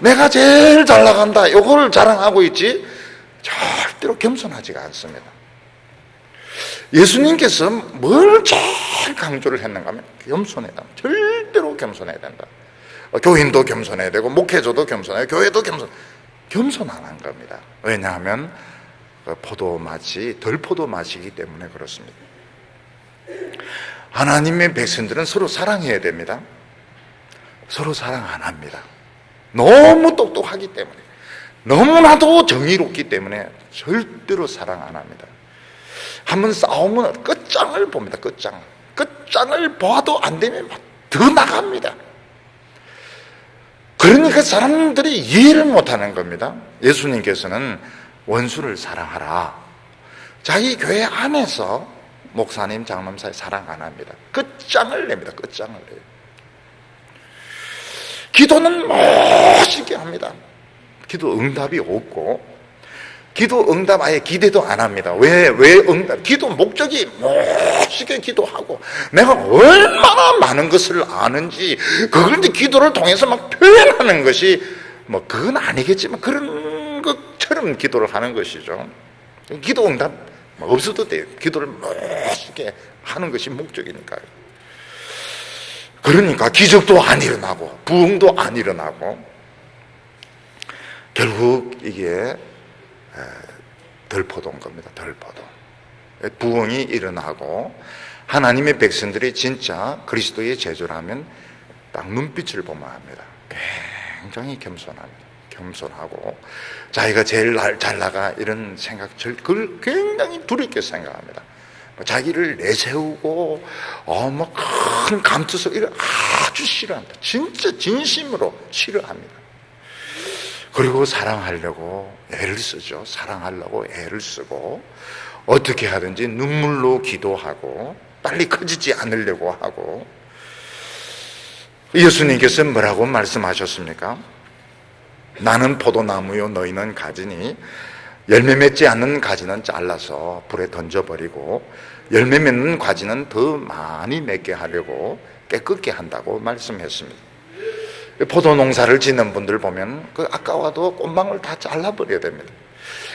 내가 제일 잘 나간다, 이걸 자랑하고 있지 절대로 겸손하지가 않습니다. 예수님께서 뭘 제일 강조를 했는가 하면 겸손해야 된다. 절대로 겸손해야 된다. 교인도 겸손해야 되고 목회자도 겸손해야 되고 교회도 겸손 안 한 겁니다. 왜냐하면 포도 맛이 덜 포도 맛이기 때문에 그렇습니다. 하나님의 백성들은 서로 사랑해야 됩니다. 서로 사랑 안 합니다. 너무 똑똑하기 때문에, 너무나도 정의롭기 때문에 절대로 사랑 안 합니다. 한번 싸우면 끝장을 봅니다. 끝장을 봐도 안 되면 더 나갑니다. 그러니까 사람들이 이해를 못하는 겁니다. 예수님께서는 원수를 사랑하라. 자기 교회 안에서 목사님, 장로사에 사랑 안 합니다. 끝장을 냅니다. 끝장을 내요. 기도는 멋있게 합니다. 기도 응답이 없고, 기도 응답 아예 기대도 안 합니다. 왜 응답? 기도 목적이 멋있게 기도하고 내가 얼마나 많은 것을 아는지 그걸 이제 기도를 통해서 막 표현하는 것이 뭐 그건 아니겠지만 그런 것처럼 기도를 하는 것이죠. 기도 응답 없어도 돼요. 기도를 멋있게 하는 것이 목적이니까요. 그러니까 기적도 안 일어나고 부흥도 안 일어나고 결국 이게 덜포도인 겁니다. 덜포도. 부흥이 일어나고 하나님의 백성들이 진짜 그리스도의 제자라면 딱 눈빛을 보면 합니다. 굉장히 겸손합니다. 겸손하고 자기가 제일 잘 나가 이런 생각, 그걸 굉장히 두렵게 생각합니다. 자기를 내세우고 뭐 큰 감투석 이걸 아주 싫어합니다. 진짜 진심으로 싫어합니다. 그리고 사랑하려고 애를 쓰죠. 사랑하려고 애를 쓰고 어떻게 하든지 눈물로 기도하고 빨리 커지지 않으려고 하고. 예수님께서 뭐라고 말씀하셨습니까? 나는 포도나무요 너희는 가지니 열매 맺지 않는 가지는 잘라서 불에 던져버리고 열매 맺는 가지는 더 많이 맺게 하려고 깨끗게 한다고 말씀했습니다. 포도 농사를 짓는 분들 보면 그 아까워도 꽃망울 다 잘라버려야 됩니다.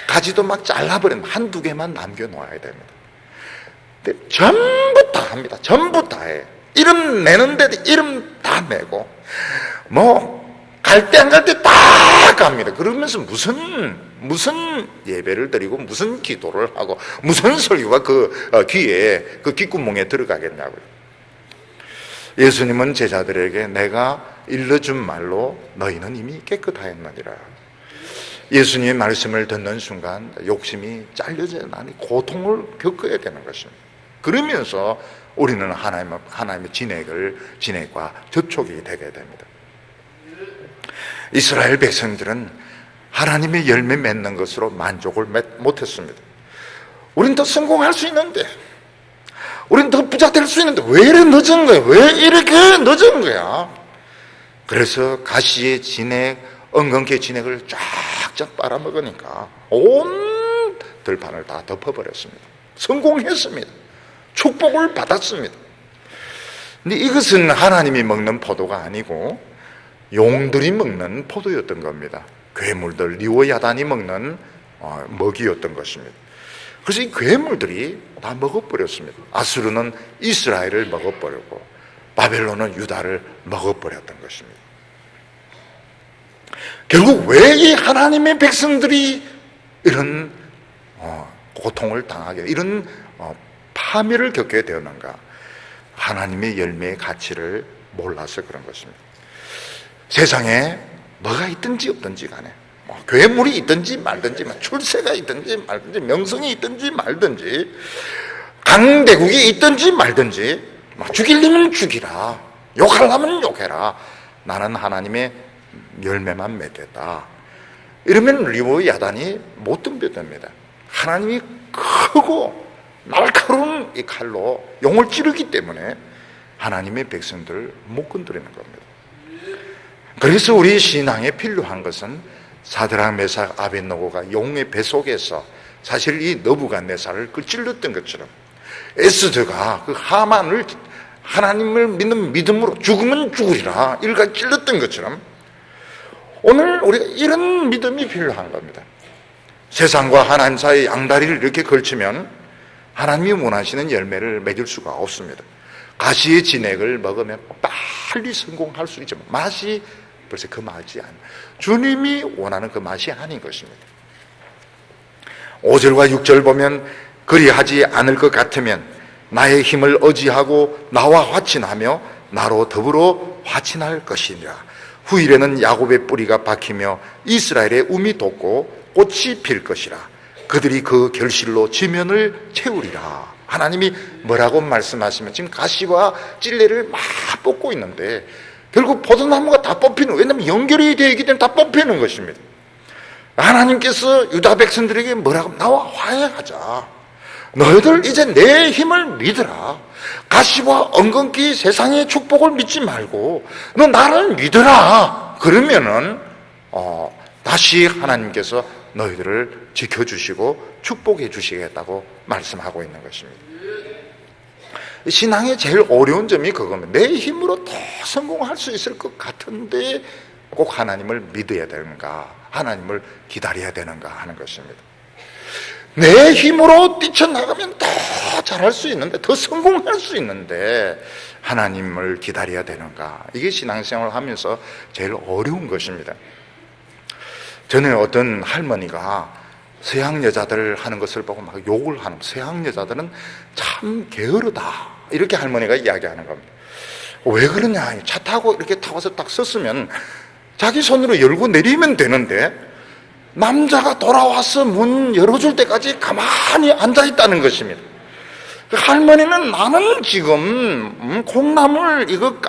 가지도 막 잘라버리면 한두 개만 남겨놓아야 됩니다. 근데 전부 다 합니다. 전부 다 해. 이름 내는데도 이름 다 내고 뭐 갈 때 안 갈 때 다 갑니다. 그러면서 무슨 예배를 드리고 무슨 기도를 하고 무슨 설교가 그 귀에 그 귓구멍에 들어가겠냐고요. 예수님은 제자들에게 내가 일러준 말로 너희는 이미 깨끗하였느니라. 예수님의 말씀을 듣는 순간 욕심이 잘려져 나니 고통을 겪어야 되는 것입니다. 그러면서 우리는 하나님의 진액과 접촉이 되게 됩니다. 이스라엘 백성들은 하나님의 열매 맺는 것으로 만족을 못했습니다. 우린 더 성공할 수 있는데, 우린 더 부자 될 수 있는데 왜 이렇게 늦은 거야? 왜 이렇게 늦은 거야? 그래서 가시의 진액, 엉겅퀴의 진액을 쫙쫙 빨아먹으니까 온 들판을 다 덮어버렸습니다. 성공했습니다. 축복을 받았습니다. 근데 이것은 하나님이 먹는 포도가 아니고 용들이 먹는 포도였던 겁니다. 괴물들, 리오야단이 먹는 먹이였던 것입니다. 그래서 이 괴물들이 다 먹어버렸습니다. 아수르는 이스라엘을 먹어버렸고 바벨론은 유다를 먹어버렸던 것입니다. 결국 왜 이 하나님의 백성들이 이런 고통을 당하게, 이런 파멸을 겪게 되었는가? 하나님의 열매의 가치를 몰라서 그런 것입니다. 세상에 뭐가 있든지 없든지 간에 괴물이 있든지 말든지 출세가 있든지 말든지 명성이 있든지 말든지 강대국이 있든지 말든지 죽이려면 죽이라, 욕하려면 욕해라, 나는 하나님의 열매만 맺겠다. 이러면 리브 야단이 못 덤벼듭니다. 하나님이 크고 날카로운 이 칼로 용을 찌르기 때문에 하나님의 백성들을 못 건드리는 겁니다. 그래서 우리 신앙에 필요한 것은 사드락 메삭 아벳느고가 용의 배 속에서 사실 이 너부갓네살을 찔렀던 것처럼 에스더가 그 하만을 하나님을 믿는 믿음으로 죽으면 죽으리라 일가 찔렀던 것처럼 오늘 우리가 이런 믿음이 필요한 겁니다. 세상과 하나님 사이 양다리를 이렇게 걸치면 하나님이 원하시는 열매를 맺을 수가 없습니다. 가시의 진액을 먹으면 빨리 성공할 수 있지만 맛이 벌써 그 맛이 아니에요. 주님이 원하는 그 맛이 아닌 것입니다. 5절과 6절 보면 그리하지 않을 것 같으면 나의 힘을 의지하고 나와 화친하며 나로 더불어 화친할 것이니라. 후일에는 야곱의 뿌리가 박히며 이스라엘의 움이 돋고 꽃이 필 것이라. 그들이 그 결실로 지면을 채우리라. 하나님이 뭐라고 말씀하시면 지금 가시와 찔레를 막 뽑고 있는데 결국 포도나무가 다 뽑히는, 왜냐하면 연결이 되어 있기 때문에 다 뽑히는 것입니다. 하나님께서 유다 백성들에게 뭐라고, 나와 화해하자. 너희들 이제 내 힘을 믿어라. 가시와 엉겅퀴 세상의 축복을 믿지 말고 너 나를 믿어라. 그러면은 다시 하나님께서 너희들을 지켜주시고 축복해 주시겠다고 말씀하고 있는 것입니다. 신앙의 제일 어려운 점이 그겁니다. 내 힘으로 더 성공할 수 있을 것 같은데 꼭 하나님을 믿어야 되는가, 하나님을 기다려야 되는가 하는 것입니다. 내 힘으로 뛰쳐나가면 더 잘할 수 있는데, 더 성공할 수 있는데 하나님을 기다려야 되는가, 이게 신앙생활을 하면서 제일 어려운 것입니다. 전에 어떤 할머니가 서양 여자들 하는 것을 보고 막 욕을 하는, 서양 여자들은 참 게으르다, 이렇게 할머니가 이야기하는 겁니다. 왜 그러냐, 차 타고 이렇게 타고서 딱 섰으면 자기 손으로 열고 내리면 되는데 남자가 돌아와서 문 열어줄 때까지 가만히 앉아있다는 것입니다. 그 할머니는 나는 지금 콩나물 이거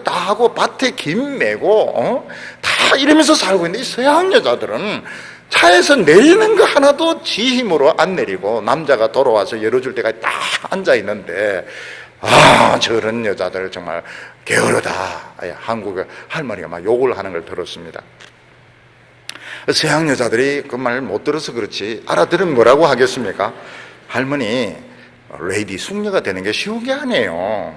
다 하고 밭에 김 메고 다 이러면서 살고 있는데, 이 서양 여자들은 차에서 내리는 거 하나도 지 힘으로 안 내리고 남자가 돌아와서 열어줄 때까지 딱 앉아있는데, 저런 여자들 정말 게으르다. 한국의 할머니가 막 욕을 하는 걸 들었습니다. 서양 여자들이 그 말 못 들어서 그렇지 알아들으면 뭐라고 하겠습니까? 할머니, 레이디 숙녀가 되는 게 쉬운 게 아니에요.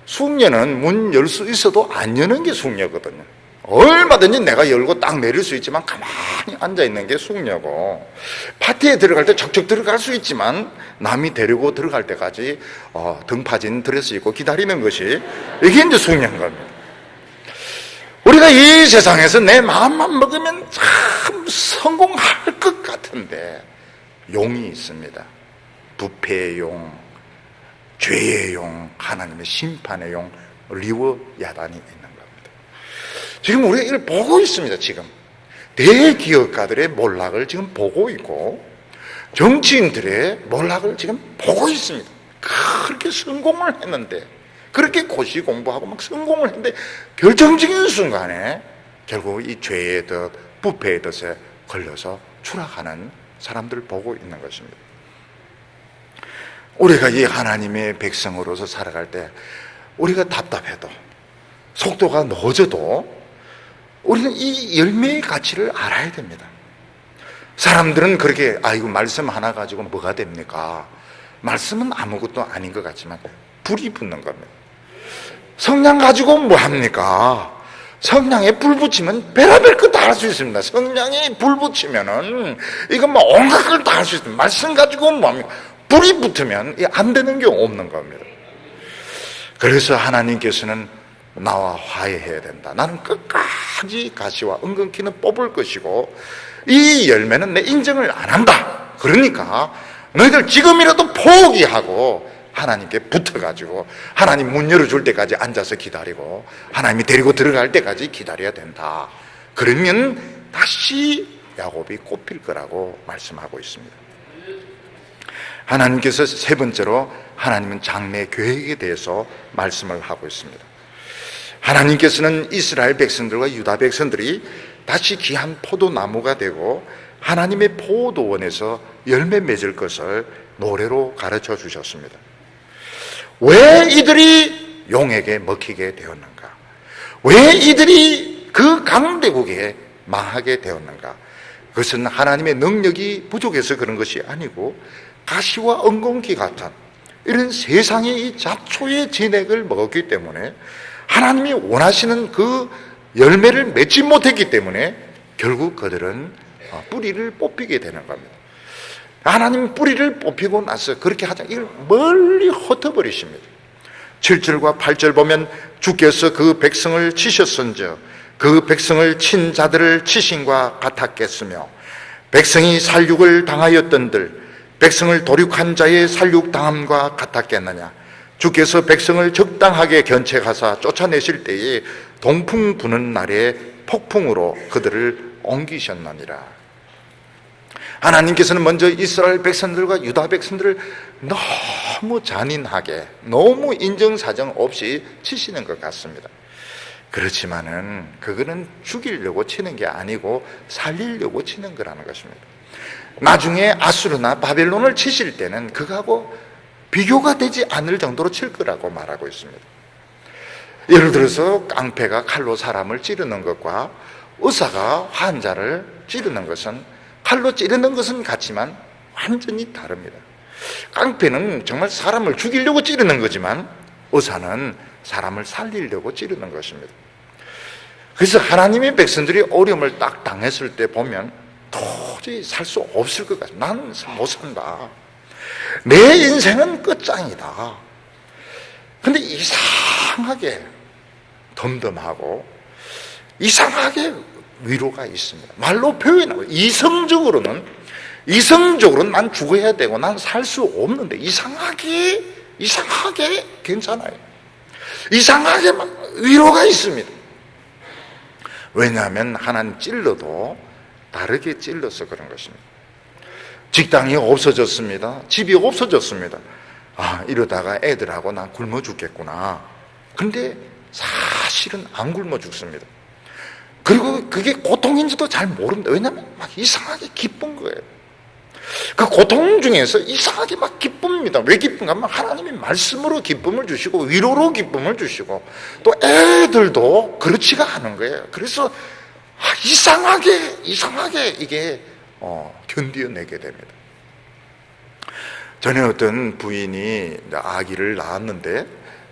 숙녀는 문 열 수 있어도 안 여는 게 숙녀거든요. 얼마든지 내가 열고 딱 내릴 수 있지만 가만히 앉아있는 게 숙녀고, 파티에 들어갈 때 척척 들어갈 수 있지만 남이 데리고 들어갈 때까지 등파진 드레스 입고 기다리는 것이, 이게 이제 숙녀인 겁니다. 우리가 이 세상에서 내 마음만 먹으면 참 성공할 것 같은데 용이 있습니다. 부패의 용, 죄의 용, 하나님의 심판의 용, 리워 야단이 있는 겁니다. 지금 우리가 이걸 보고 있습니다. 지금 대기업가들의 몰락을 지금 보고 있고 정치인들의 몰락을 지금 보고 있습니다. 그렇게 성공을 했는데, 그렇게 고시 공부하고 막 성공을 했는데 결정적인 순간에 결국 이 죄의 덫, 부패의 덫에 걸려서 추락하는 사람들을 보고 있는 것입니다. 우리가 이 하나님의 백성으로서 살아갈 때 우리가 답답해도, 속도가 늦어도 우리는 이 열매의 가치를 알아야 됩니다. 사람들은 그렇게 이거 말씀 하나 가지고 뭐가 됩니까? 말씀은 아무것도 아닌 것 같지만 불이 붙는 겁니다. 성냥 가지고 뭐 합니까? 성냥에 불 붙이면 별의별 거 다 할 수 있습니다. 성냥에 불 붙이면은 이거 뭐 온갖 걸 다 할 수 있습니다. 말씀 가지고 뭐 합니까? 불이 붙으면 안 되는 게 없는 겁니다. 그래서 하나님께서는 나와 화해해야 된다. 나는 끝까지 가시와 엉겅퀴는 뽑을 것이고 이 열매는 내 인정을 안 한다. 그러니까 너희들 지금이라도 포기하고 하나님께 붙어가지고 하나님 문 열어줄 때까지 앉아서 기다리고 하나님이 데리고 들어갈 때까지 기다려야 된다. 그러면 다시 야곱이 꼽힐 거라고 말씀하고 있습니다. 하나님께서 세 번째로 하나님은 장래 계획에 대해서 말씀을 하고 있습니다. 하나님께서는 이스라엘 백성들과 유다 백성들이 다시 귀한 포도나무가 되고 하나님의 포도원에서 열매 맺을 것을 노래로 가르쳐 주셨습니다. 왜 이들이 용에게 먹히게 되었는가? 왜 이들이 그 강대국에 망하게 되었는가? 그것은 하나님의 능력이 부족해서 그런 것이 아니고 가시와 엉겅퀴 같은 이런 세상의 이 잡초의 진액을 먹었기 때문에 하나님이 원하시는 그 열매를 맺지 못했기 때문에 결국 그들은 뿌리를 뽑히게 되는 겁니다. 하나님 뿌리를 뽑히고 나서 그렇게 하자 이걸 멀리 흩어버리십니다. 7절과 8절 보면 주께서 그 백성을 치셨은즉 그 백성을 친 자들을 치신과 같았겠으며 백성이 살육을 당하였던들 백성을 도륙한 자의 살육당함과 같았겠느냐. 주께서 백성을 적당하게 견책하사 쫓아내실 때에 동풍 부는 날에 폭풍으로 그들을 옮기셨느니라. 하나님께서는 먼저 이스라엘 백성들과 유다 백성들을 너무 잔인하게 너무 인정사정 없이 치시는 것 같습니다. 그렇지만은 그거는 죽이려고 치는 게 아니고 살리려고 치는 거라는 것입니다. 나중에 아수르나 바벨론을 치실 때는 그거하고 비교가 되지 않을 정도로 칠 거라고 말하고 있습니다. 예를 들어서 깡패가 칼로 사람을 찌르는 것과 의사가 환자를 찌르는 것은 칼로 찌르는 것은 같지만 완전히 다릅니다. 깡패는 정말 사람을 죽이려고 찌르는 거지만 의사는 사람을 살리려고 찌르는 것입니다. 그래서 하나님의 백성들이 어려움을 딱 당했을 때 보면 도저히 살 수 없을 것 같아요. 나는 못 산다. 내 인생은 끝장이다. 근데 이상하게 덤덤하고 이상하게 위로가 있습니다. 말로 표현하고 이성적으로는 난 죽어야 되고 난 살 수 없는데 이상하게 괜찮아요. 이상하게 막 위로가 있습니다. 왜냐하면 하나님 찔러도 다르게 찔러서 그런 것입니다. 직장이 없어졌습니다. 집이 없어졌습니다. 이러다가 애들하고 난 굶어 죽겠구나. 근데 사실은 안 굶어 죽습니다. 그리고 그게 고통인지도 잘 모릅니다. 왜냐하면 막 이상하게 기쁜 거예요. 그 고통 중에서 이상하게 막 기쁩니다. 왜 기쁜가 하면 하나님이 말씀으로 기쁨을 주시고 위로로 기쁨을 주시고 또 애들도 그렇지가 않은 거예요. 그래서 이상하게 이게 견뎌내게 됩니다. 전에 어떤 부인이 아기를 낳았는데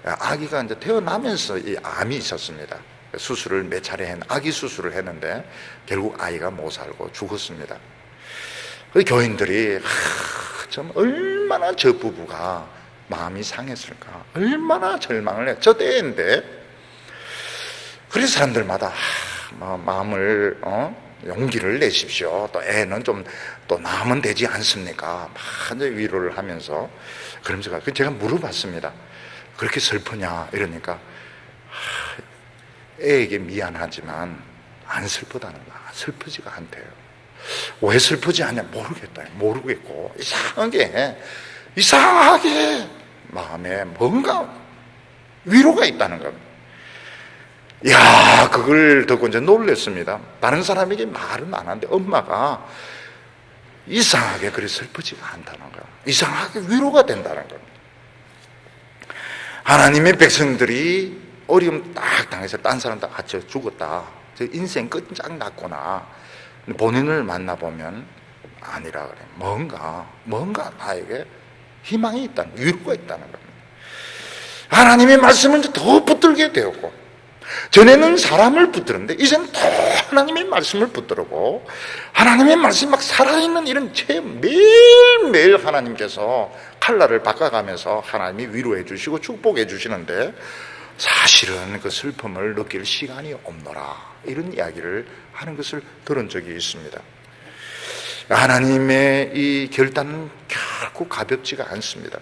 아기가 이제 태어나면서 이 암이 있었습니다. 수술을 몇 차례 아기 수술을 했는데 결국 아이가 못 살고 죽었습니다. 그 교인들이 참 얼마나 저 부부가 마음이 상했을까, 얼마나 절망을 해. 저 때인데 그래서 사람들마다 마음을 용기를 내십시오. 또 애는 좀 또 낳으면 되지 않습니까? 막 위로를 하면서 그러면서 제가 물어봤습니다. 그렇게 슬프냐 이러니까 애에게 미안하지만 안 슬프다는 거야. 슬프지가 않대요. 왜 슬프지 않냐 모르겠고 이상하게 마음에 뭔가 위로가 있다는 겁니다. 그걸 듣고 이제 놀랐습니다. 다른 사람에게 말은 안 하는데 엄마가 이상하게 그리 슬프지가 않다는 거야. 이상하게 위로가 된다는 겁니다. 하나님의 백성들이 어려움 딱 당해서 딴 사람들 저 죽었다, 저 인생 끝장났구나. 본인을 만나보면 아니라 그래. 뭔가 나에게 희망이 있다는, 위로가 있다는 겁니다. 하나님의 말씀을 이제 더 붙들게 되었고, 전에는 사람을 붙들었는데 이제는 더 하나님의 말씀을 붙들고 하나님의 말씀이 막 살아있는 이런 체험, 매일매일 하나님께서 칼날을 바꿔가면서 하나님이 위로해 주시고 축복해 주시는데 사실은 그 슬픔을 느낄 시간이 없노라, 이런 이야기를 하는 것을 들은 적이 있습니다. 하나님의 이 결단은 결코 가볍지가 않습니다.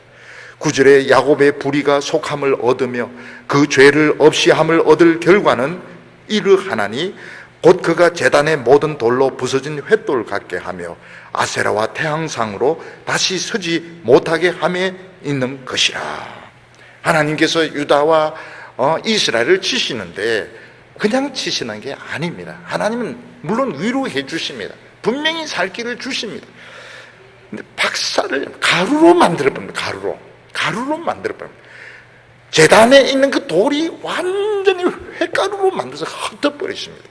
9절에 야곱의 불의가 속함을 얻으며 그 죄를 없이함을 얻을 결과는 이르하나니 곧 그가 제단의 모든 돌로 부서진 횃돌 같게 하며 아세라와 태양상으로 다시 서지 못하게 함에 있는 것이라. 하나님께서 유다와 이스라엘을 치시는데 그냥 치시는 게 아닙니다. 하나님은 물론 위로해 주십니다. 분명히 살 길을 주십니다. 근데 박살을 가루로 만들어버립니다. 가루로 만들어버립니다. 제단에 있는 그 돌이 완전히 횟가루로 만들어서 흩어버리십니다.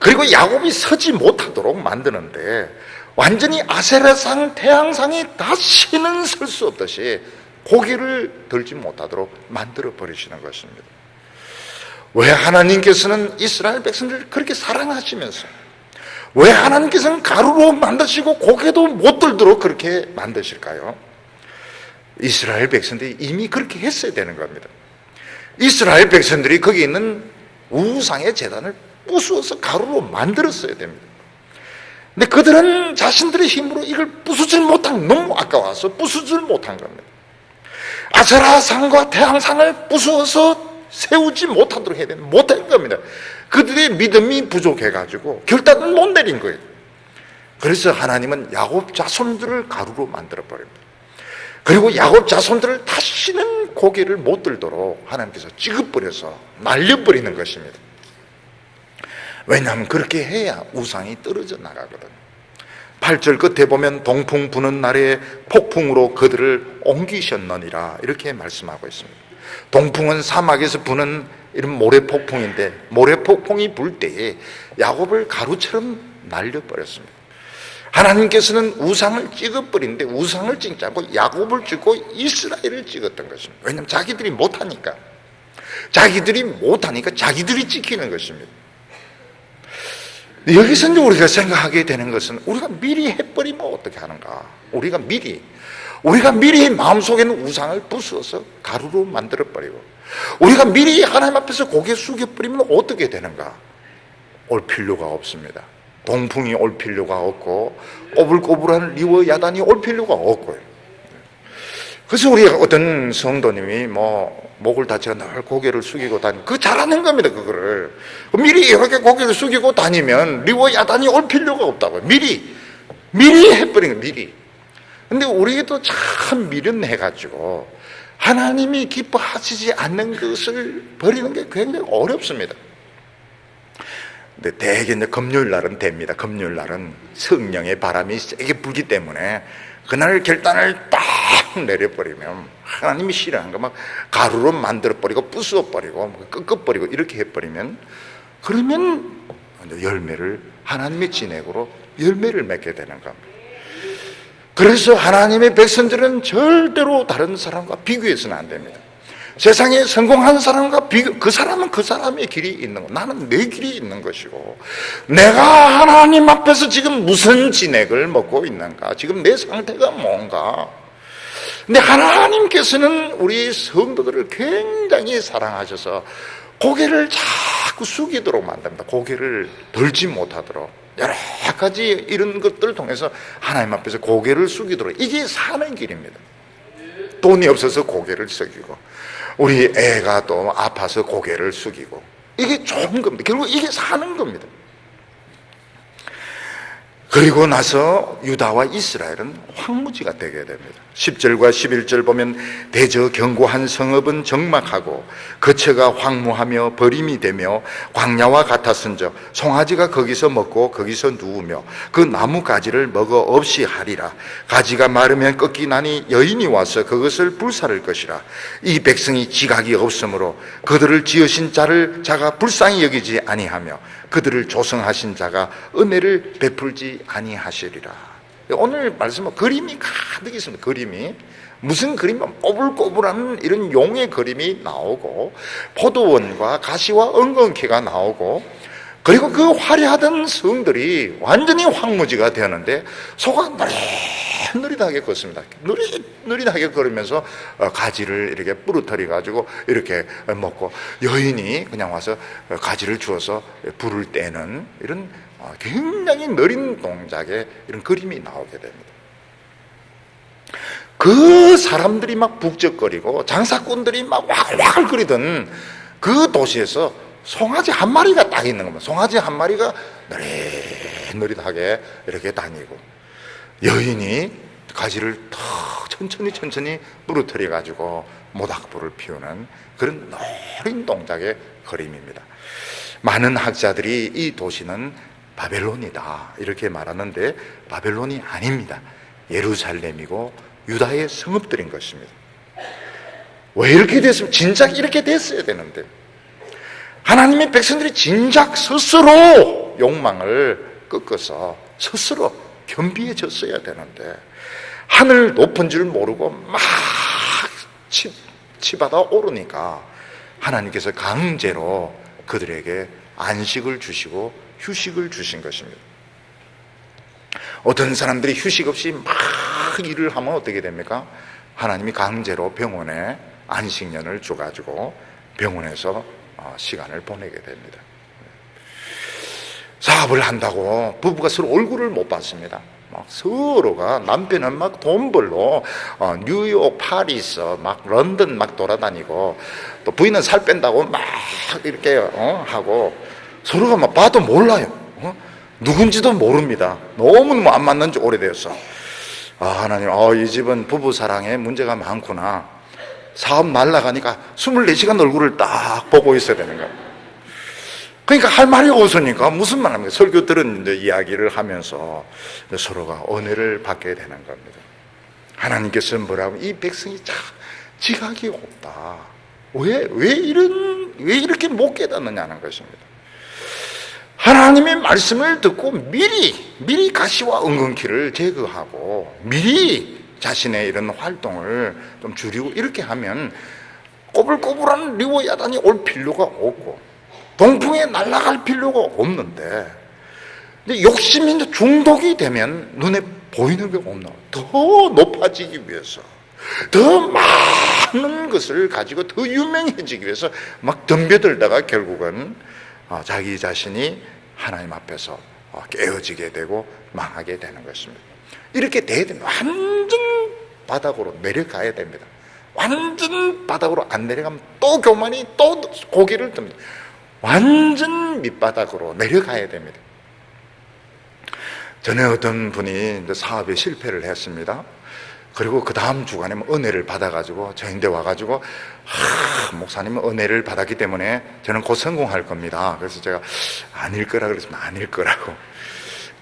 그리고 야곱이 서지 못하도록 만드는데 완전히 아세라상, 태양상이 다시는 설 수 없듯이 고개를 들지 못하도록 만들어 버리시는 것입니다. 왜 하나님께서는 이스라엘 백성들을 그렇게 사랑하시면서 왜 하나님께서는 가루로 만드시고 고개도 못 들도록 그렇게 만드실까요? 이스라엘 백성들이 이미 그렇게 했어야 되는 겁니다. 이스라엘 백성들이 거기 있는 우상의 제단을 부수어서 가루로 만들었어야 됩니다. 근데 그들은 자신들의 힘으로 이걸 부수질 못한, 너무 아까워서 부수질 못한 겁니다. 아세라상과 태양상을 부수어서 세우지 못하도록 해야 되는, 못한 겁니다. 그들의 믿음이 부족해가지고 결단을 못 내린 거예요. 그래서 하나님은 야곱 자손들을 가루로 만들어버립니다. 그리고 야곱 자손들을 다시는 고개를 못 들도록 하나님께서 찍어버려서 날려버리는 것입니다. 왜냐하면 그렇게 해야 우상이 떨어져 나가거든요. 8절 끝에 보면 동풍 부는 날에 폭풍으로 그들을 옮기셨느니라 이렇게 말씀하고 있습니다. 동풍은 사막에서 부는 이런 모래폭풍인데 모래폭풍이 불 때에 야곱을 가루처럼 날려버렸습니다. 하나님께서는 우상을 찍어버리는데 우상을 찍지 않고 야곱을 찍고 이스라엘을 찍었던 것입니다. 왜냐하면 자기들이 못하니까 자기들이 찍히는 것입니다. 여기서 이제 우리가 생각하게 되는 것은 우리가 미리 해버리면 어떻게 하는가? 우리가 미리 마음속에는 우상을 부수어서 가루로 만들어버리고 우리가 미리 하나님 앞에서 고개 숙여버리면 어떻게 되는가? 올 필요가 없습니다. 동풍이 올 필요가 없고 꼬불꼬불한 리워 야단이 올 필요가 없고요. 그래서 우리 어떤 성도님이 목을 다쳐 늘 고개를 숙이고 다니면 그거 잘하는 겁니다. 그거를 미리 이렇게 고개를 숙이고 다니면 리워 야단이 올 필요가 없다고요. 미리 해버린 거예요. 미리. 근데 우리도 참 미련해가지고 하나님이 기뻐하시지 않는 것을 버리는 게 굉장히 어렵습니다. 근데 대개 이제 금요일 날은 됩니다. 금요일 날은 성령의 바람이 세게 불기 때문에 그날 결단을 딱 내려버리면 하나님이 싫어하는 거 막 가루로 만들어버리고 부수어버리고 꺾어버리고 이렇게 해버리면 그러면 열매를 하나님의 진액으로 열매를 맺게 되는 겁니다. 그래서 하나님의 백성들은 절대로 다른 사람과 비교해서는 안 됩니다. 세상에 성공한 사람과 비교, 그 사람은 그 사람의 길이 있는 거, 나는 내 길이 있는 것이고 내가 하나님 앞에서 지금 무슨 진액을 먹고 있는가, 지금 내 상태가 뭔가. 근데 하나님께서는 우리 성도들을 굉장히 사랑하셔서 고개를 자꾸 숙이도록 만듭니다. 고개를 들지 못하도록 여러 가지 이런 것들을 통해서 하나님 앞에서 고개를 숙이도록. 이게 사는 길입니다. 돈이 없어서 고개를 숙이고 우리 애가 또 아파서 고개를 숙이고 이게 좋은 겁니다. 결국 이게 사는 겁니다. 그리고 나서 유다와 이스라엘은 황무지가 되게 됩니다. 10절과 11절 보면 대저 견고한 성읍은 적막하고 거처가 황무하며 버림이 되며 광야와 같았은저 송아지가 거기서 먹고 거기서 누우며 그 나무 가지를 먹어 없이 하리라. 가지가 마르면 꺾이나니 여인이 와서 그것을 불사를 것이라. 이 백성이 지각이 없으므로 그들을 지으신 자가 불쌍히 여기지 아니하며 그들을 조성하신 자가 은혜를 베풀지 아니하시리라. 오늘 말씀은 그림이 가득 있습니다. 그림이 무슨 그림은 꼬불꼬불한 이런 용의 그림이 나오고 포도원과 가시와 엉겅퀴가 나오고 그리고 그 화려하던 성들이 완전히 황무지가 되었는데 소가 느릿느릿하게 걷습니다. 느릿느릿하게 걸으면서 가지를 이렇게 부러뜨려 가지고 이렇게 먹고 여인이 그냥 와서 가지를 주어서 불을 떼는 이런 굉장히 느린 동작의 이런 그림이 나오게 됩니다. 그 사람들이 막 북적거리고 장사꾼들이 막 와글와글거리던 그 도시에서 송아지 한 마리가 딱 있는 겁니다. 송아지 한 마리가 느릿느릿하게 이렇게 다니고, 여인이 가지를 턱 천천히 부러뜨려 가지고 모닥불을 피우는 그런 노린 동작의 그림입니다. 많은 학자들이 이 도시는 바벨론이다 이렇게 말하는데, 바벨론이 아닙니다. 예루살렘이고 유다의 성읍들인 것입니다. 왜 이렇게 됐으면, 진작 이렇게 됐어야 되는데, 하나님의 백성들이 진작 스스로 욕망을 꺾어서 스스로 겸비해졌어야 되는데, 하늘 높은 줄 모르고 막 치받아 오르니까 하나님께서 강제로 그들에게 안식을 주시고 휴식을 주신 것입니다. 어떤 사람들이 휴식 없이 막 일을 하면 어떻게 됩니까? 하나님이 강제로 병원에 안식년을 줘가지고 병원에서 시간을 보내게 됩니다. 사업을 한다고 부부가 서로 얼굴을 못 봤습니다. 막 서로가, 남편은 막 돈 벌러 뉴욕, 파리스, 막 런던 막 돌아다니고, 또 부인은 살 뺀다고 막 이렇게 하고, 서로가 막 봐도 몰라요. 누군지도 모릅니다. 너무 안 맞는 지 오래되었어. 하나님, 이 집은 부부 사랑에 문제가 많구나. 사업 날라가니까 24시간 얼굴을 딱 보고 있어야 되는 거야. 그러니까 할 말이 없으니까 무슨 말 합니까? 설교 들은 이야기를 하면서 서로가 은혜를 받게 되는 겁니다. 하나님께서는 뭐라고? 이 백성이 참 지각이 없다. 왜 이렇게 못 깨닫느냐는 것입니다. 하나님의 말씀을 듣고 미리 가시와 은근키를 제거하고 미리 자신의 이런 활동을 좀 줄이고 이렇게 하면 꼬불꼬불한 리워야단이 올 필요가 없고 동풍에 날아갈 필요가 없는데, 근데 욕심이 중독이 되면 눈에 보이는 게 없나? 더 높아지기 위해서, 더 많은 것을 가지고 더 유명해지기 위해서 막 덤벼들다가 결국은 자기 자신이 하나님 앞에서 깨어지게 되고 망하게 되는 것입니다. 이렇게 돼야 됩니다. 완전 바닥으로 내려가야 됩니다. 완전 바닥으로 안 내려가면 또 교만이 또 고개를 듭니다. 완전 밑바닥으로 내려가야 됩니다. 전에 어떤 분이 사업에 실패를 했습니다. 그리고 그 다음 주간에 은혜를 받아가지고 저한테 와가지고, 목사님은 은혜를 받았기 때문에 저는 곧 성공할 겁니다. 그래서 제가 아닐 거라 그랬으면 아닐 거라고.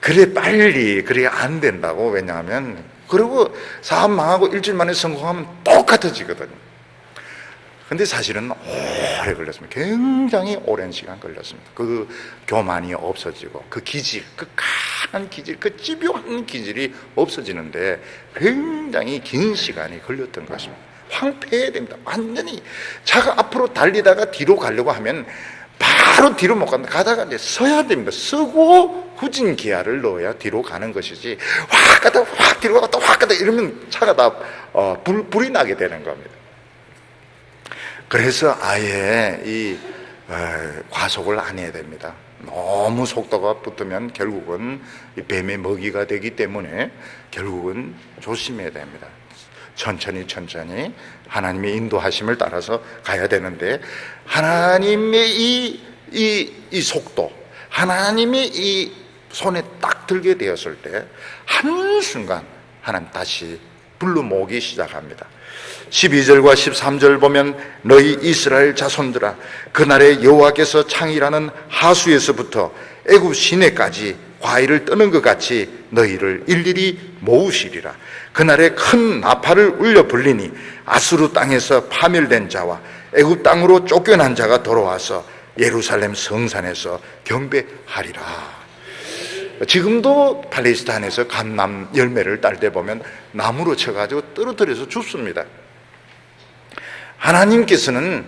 그래 안 된다고. 왜냐하면 그리고 사업 망하고 일주일 만에 성공하면 똑같아지거든요. 근데 사실은 오래 걸렸습니다. 굉장히 오랜 시간 걸렸습니다. 그 교만이 없어지고 그 기질, 그 강한 기질, 그 집요한 기질이 없어지는데 굉장히 긴 시간이 걸렸던 것입니다. 황폐해야 됩니다. 완전히 차가 앞으로 달리다가 뒤로 가려고 하면 바로 뒤로 못 간다. 가다가 이제 서야 됩니다. 서고 후진 기아를 넣어야 뒤로 가는 것이지, 확 가다 확 뒤로 갔다 확 가다 이러면 차가 다 불이 나게 되는 겁니다. 그래서 아예 이 과속을 안 해야 됩니다. 너무 속도가 붙으면 결국은 이 뱀의 먹이가 되기 때문에 결국은 조심해야 됩니다. 천천히 하나님의 인도하심을 따라서 가야 되는데, 하나님의 이 속도, 하나님의 이 손에 딱 들게 되었을 때 한순간 하나님 다시 불러 모으기 시작합니다. 12절과 13절 보면, 너희 이스라엘 자손들아, 그날에 여호와께서 창이라는 하수에서부터 애굽 시내까지 과일을 떠는 것 같이 너희를 일일이 모으시리라. 그날에 큰 나팔을 울려 불리니 아수르 땅에서 파멸된 자와 애굽 땅으로 쫓겨난 자가 돌아와서 예루살렘 성산에서 경배하리라. 지금도 팔레스타인에서 감람 열매를 딸 때 보면 나무로 쳐가지고 떨어뜨려서 줍습니다. 하나님께서는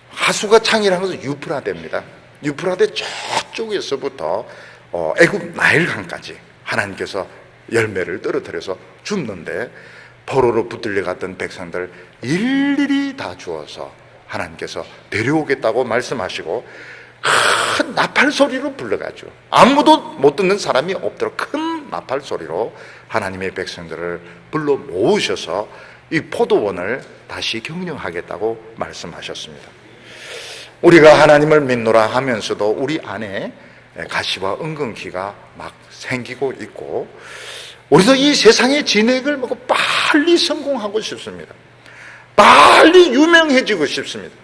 하수가 창이라는 것은 유프라데입니다. 유프라데 저쪽에서부터 애굽 나일강까지 하나님께서 열매를 떨어뜨려서 줍는데, 포로로 붙들려 갔던 백성들 일일이 다 주어서 하나님께서 데려오겠다고 말씀하시고 큰 나팔 소리로 불러가죠. 아무도 못 듣는 사람이 없도록 큰 나팔 소리로 하나님의 백성들을 불러 모으셔서 이 포도원을 다시 경영하겠다고 말씀하셨습니다. 우리가 하나님을 믿노라 하면서도 우리 안에 가시와 은근키가 막 생기고 있고, 우리도 이 세상의 진액을 먹고 빨리 성공하고 싶습니다. 빨리 유명해지고 싶습니다.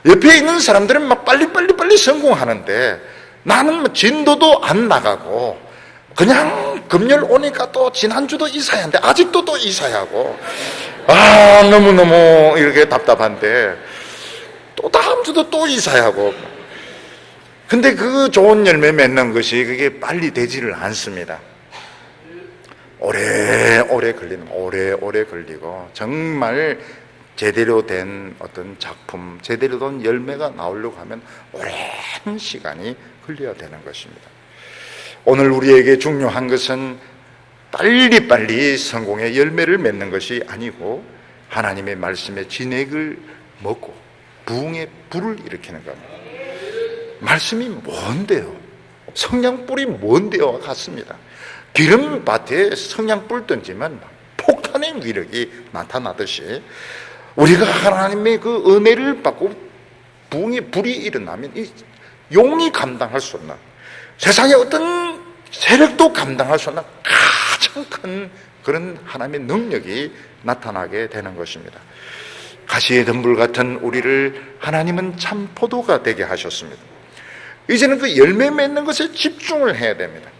옆에 있는 사람들은 막 빨리 성공하는데 나는 뭐 진도도 안 나가고 그냥 금요일 오니까 또 지난주도 이사야 하는데 아직도 또 이사야 하고, 너무너무 이렇게 답답한데 또 다음 주도 또 이사야 하고. 근데 그 좋은 열매 맺는 것이 그게 빨리 되지를 않습니다. 오래 걸리고 정말 제대로 된 어떤 작품, 제대로 된 열매가 나오려고 하면 오랜 시간이 걸려야 되는 것입니다. 오늘 우리에게 중요한 것은 빨리 성공의 열매를 맺는 것이 아니고 하나님의 말씀의 진액을 먹고 부흥의 불을 일으키는 겁니다. 말씀이 뭔데요? 성냥불이 뭔데요? 같습니다. 기름밭에 성냥불 던지면 폭탄의 위력이 나타나듯이 우리가 하나님의 그 은혜를 받고 부흥의 불이 일어나면 이 용이 감당할 수 없는, 세상의 어떤 세력도 감당할 수 없는 가장 큰 그런 하나님의 능력이 나타나게 되는 것입니다. 가시의 덤불 같은 우리를 하나님은 참 포도가 되게 하셨습니다. 이제는 그 열매 맺는 것에 집중을 해야 됩니다.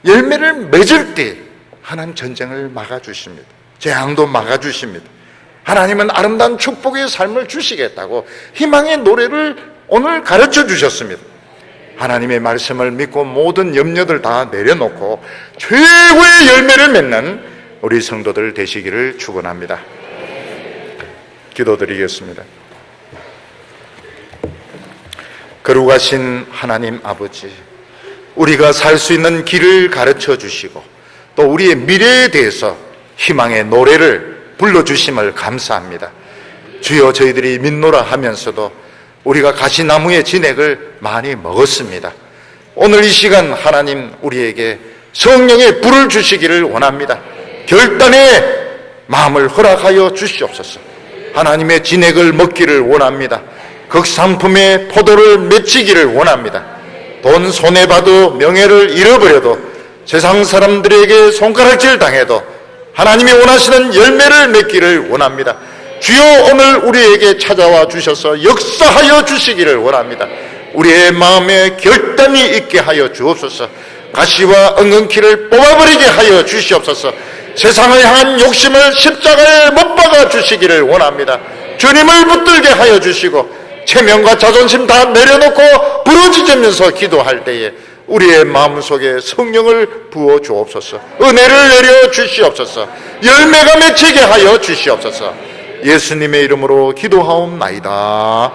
열매를 맺을 때 하나님 전쟁을 막아주십니다. 재앙도 막아주십니다. 하나님은 아름다운 축복의 삶을 주시겠다고 희망의 노래를 오늘 가르쳐 주셨습니다. 하나님의 말씀을 믿고 모든 염려들 다 내려놓고 최고의 열매를 맺는 우리 성도들 되시기를 축원합니다. 기도드리겠습니다. 거룩하신 하나님 아버지, 우리가 살 수 있는 길을 가르쳐 주시고 또 우리의 미래에 대해서 희망의 노래를 불러주심을 감사합니다. 주여, 저희들이 믿노라 하면서도 우리가 가시나무의 진액을 많이 먹었습니다. 오늘 이 시간 하나님 우리에게 성령의 불을 주시기를 원합니다. 결단의 마음을 허락하여 주시옵소서. 하나님의 진액을 먹기를 원합니다. 극상품의 포도를 맺히기를 원합니다. 돈 손해봐도 명예를 잃어버려도 세상 사람들에게 손가락질 당해도 하나님이 원하시는 열매를 맺기를 원합니다. 주여, 오늘 우리에게 찾아와 주셔서 역사하여 주시기를 원합니다. 우리의 마음에 결단이 있게 하여 주옵소서. 가시와 은근키를 뽑아버리게 하여 주시옵소서. 세상을 향한 욕심을 십자가에 못 박아 주시기를 원합니다. 주님을 붙들게 하여 주시고 체면과 자존심 다 내려놓고 부르짖으면서 기도할 때에 우리의 마음속에 성령을 부어 주옵소서. 은혜를 내려 주시옵소서. 열매가 맺히게 하여 주시옵소서. 예수님의 이름으로 기도하옵나이다.